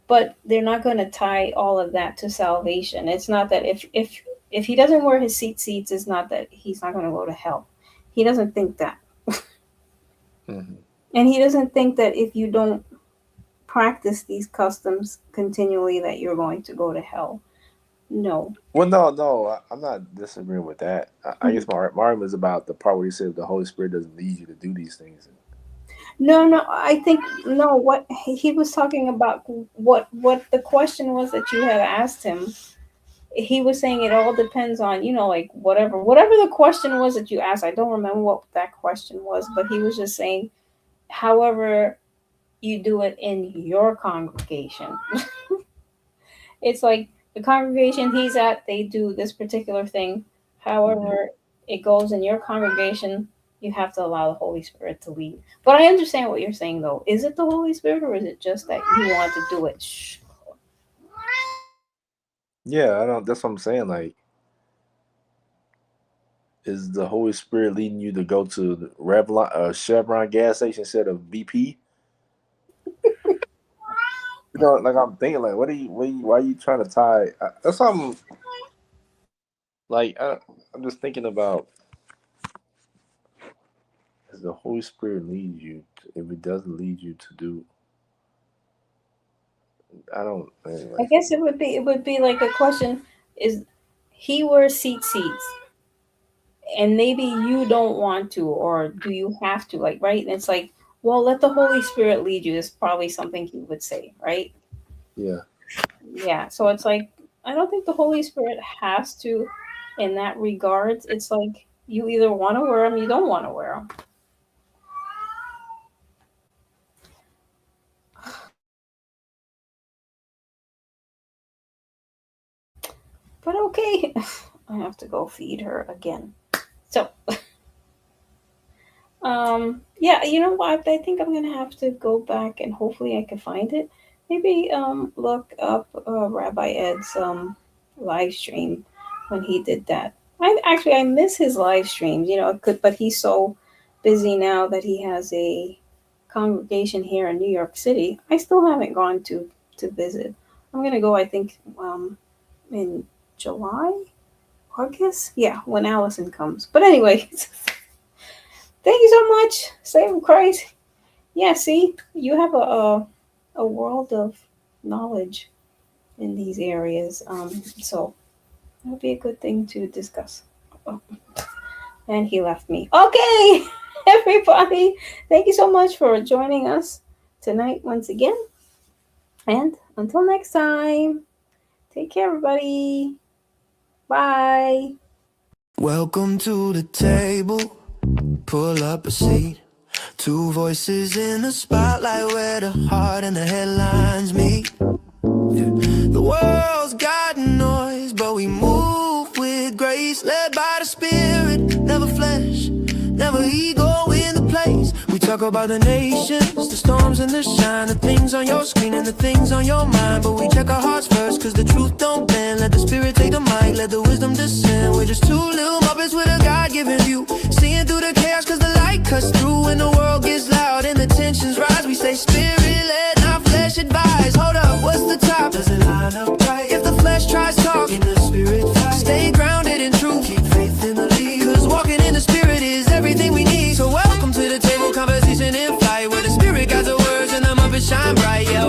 but they're not going to tie all of that to salvation. It's not that if he doesn't wear his seats, it's not that he's not going to go to hell. He doesn't think that. Mm-hmm. And he doesn't think that if you don't practice these customs continually that you're going to go to hell. No. Well, no, I'm not disagreeing with that. I guess my argument is about the part where he said the Holy Spirit doesn't lead you to do these things. No, I think no. What he was talking about, what the question was that you had asked him. He was saying it all depends on, like whatever the question was that you asked. I don't remember what that question was, but he was just saying, however you do it in your congregation. It's like the congregation he's at, they do this particular thing. However it goes in your congregation, you have to allow the Holy Spirit to lead. But I understand what you're saying, though. Is it the Holy Spirit, or is it just that you want to do it? Yeah, I don't. That's what I'm saying. Like, is the Holy Spirit leading you to go to the Chevron gas station instead of BP? Like I'm thinking, like, why are you trying to tie? That's something. Like, I'm just thinking about. Does the Holy Spirit lead you? If it doesn't lead you to do, I don't. Anyway. I guess it would be like a question: is he wears seats, and maybe you don't want to, or do you have to? Like, right? And it's like, well, let the Holy Spirit lead you. Is probably something he would say, right? Yeah. Yeah. So it's like, I don't think the Holy Spirit has to, in that regards. It's like you either want to wear them, you don't want to wear them. But okay, I have to go feed her again. So, yeah, you know what? I think I'm gonna have to go back and hopefully I can find it. Maybe look up Rabbi Ed's live stream when he did that. I miss his live streams. But he's so busy now that he has a congregation here in New York City. I still haven't gone to visit. I'm gonna go. I think in July, August, yeah, when Allison comes. But anyway, thank you so much, Save Christ. Yeah, see, you have a world of knowledge in these areas, so that would be a good thing to discuss. Oh. And he left me. Okay, everybody, thank you so much for joining us tonight once again, and until next time, take care, everybody. Bye. Welcome to the table. Pull up a seat. Two voices in the spotlight where the heart and the headlines meet. The world's got noise, but we move with grace. Led by the Spirit, never flesh, never ego in the place. We talk about the nations, the storms and the shine, the things on your screen and the things on your mind. But we check our hearts first, cause the truth don't bend. Let the Spirit take the mic, let the wisdom descend. We're just two little Muppets with a God-given view, seeing through the chaos cause the light cuts through. When the world gets loud and the tensions rise, we say Spirit-led, not flesh advised. Hold up, what's the top? Does it line up right? If the flesh tries talking, the Spirit fight. Stay grounded in truth, keep faith in the lead, cause walking in the Spirit is everything we need. So welcome to the table, conversation in flight, where the Spirit guides the words and the Muppets shine bright, yeah.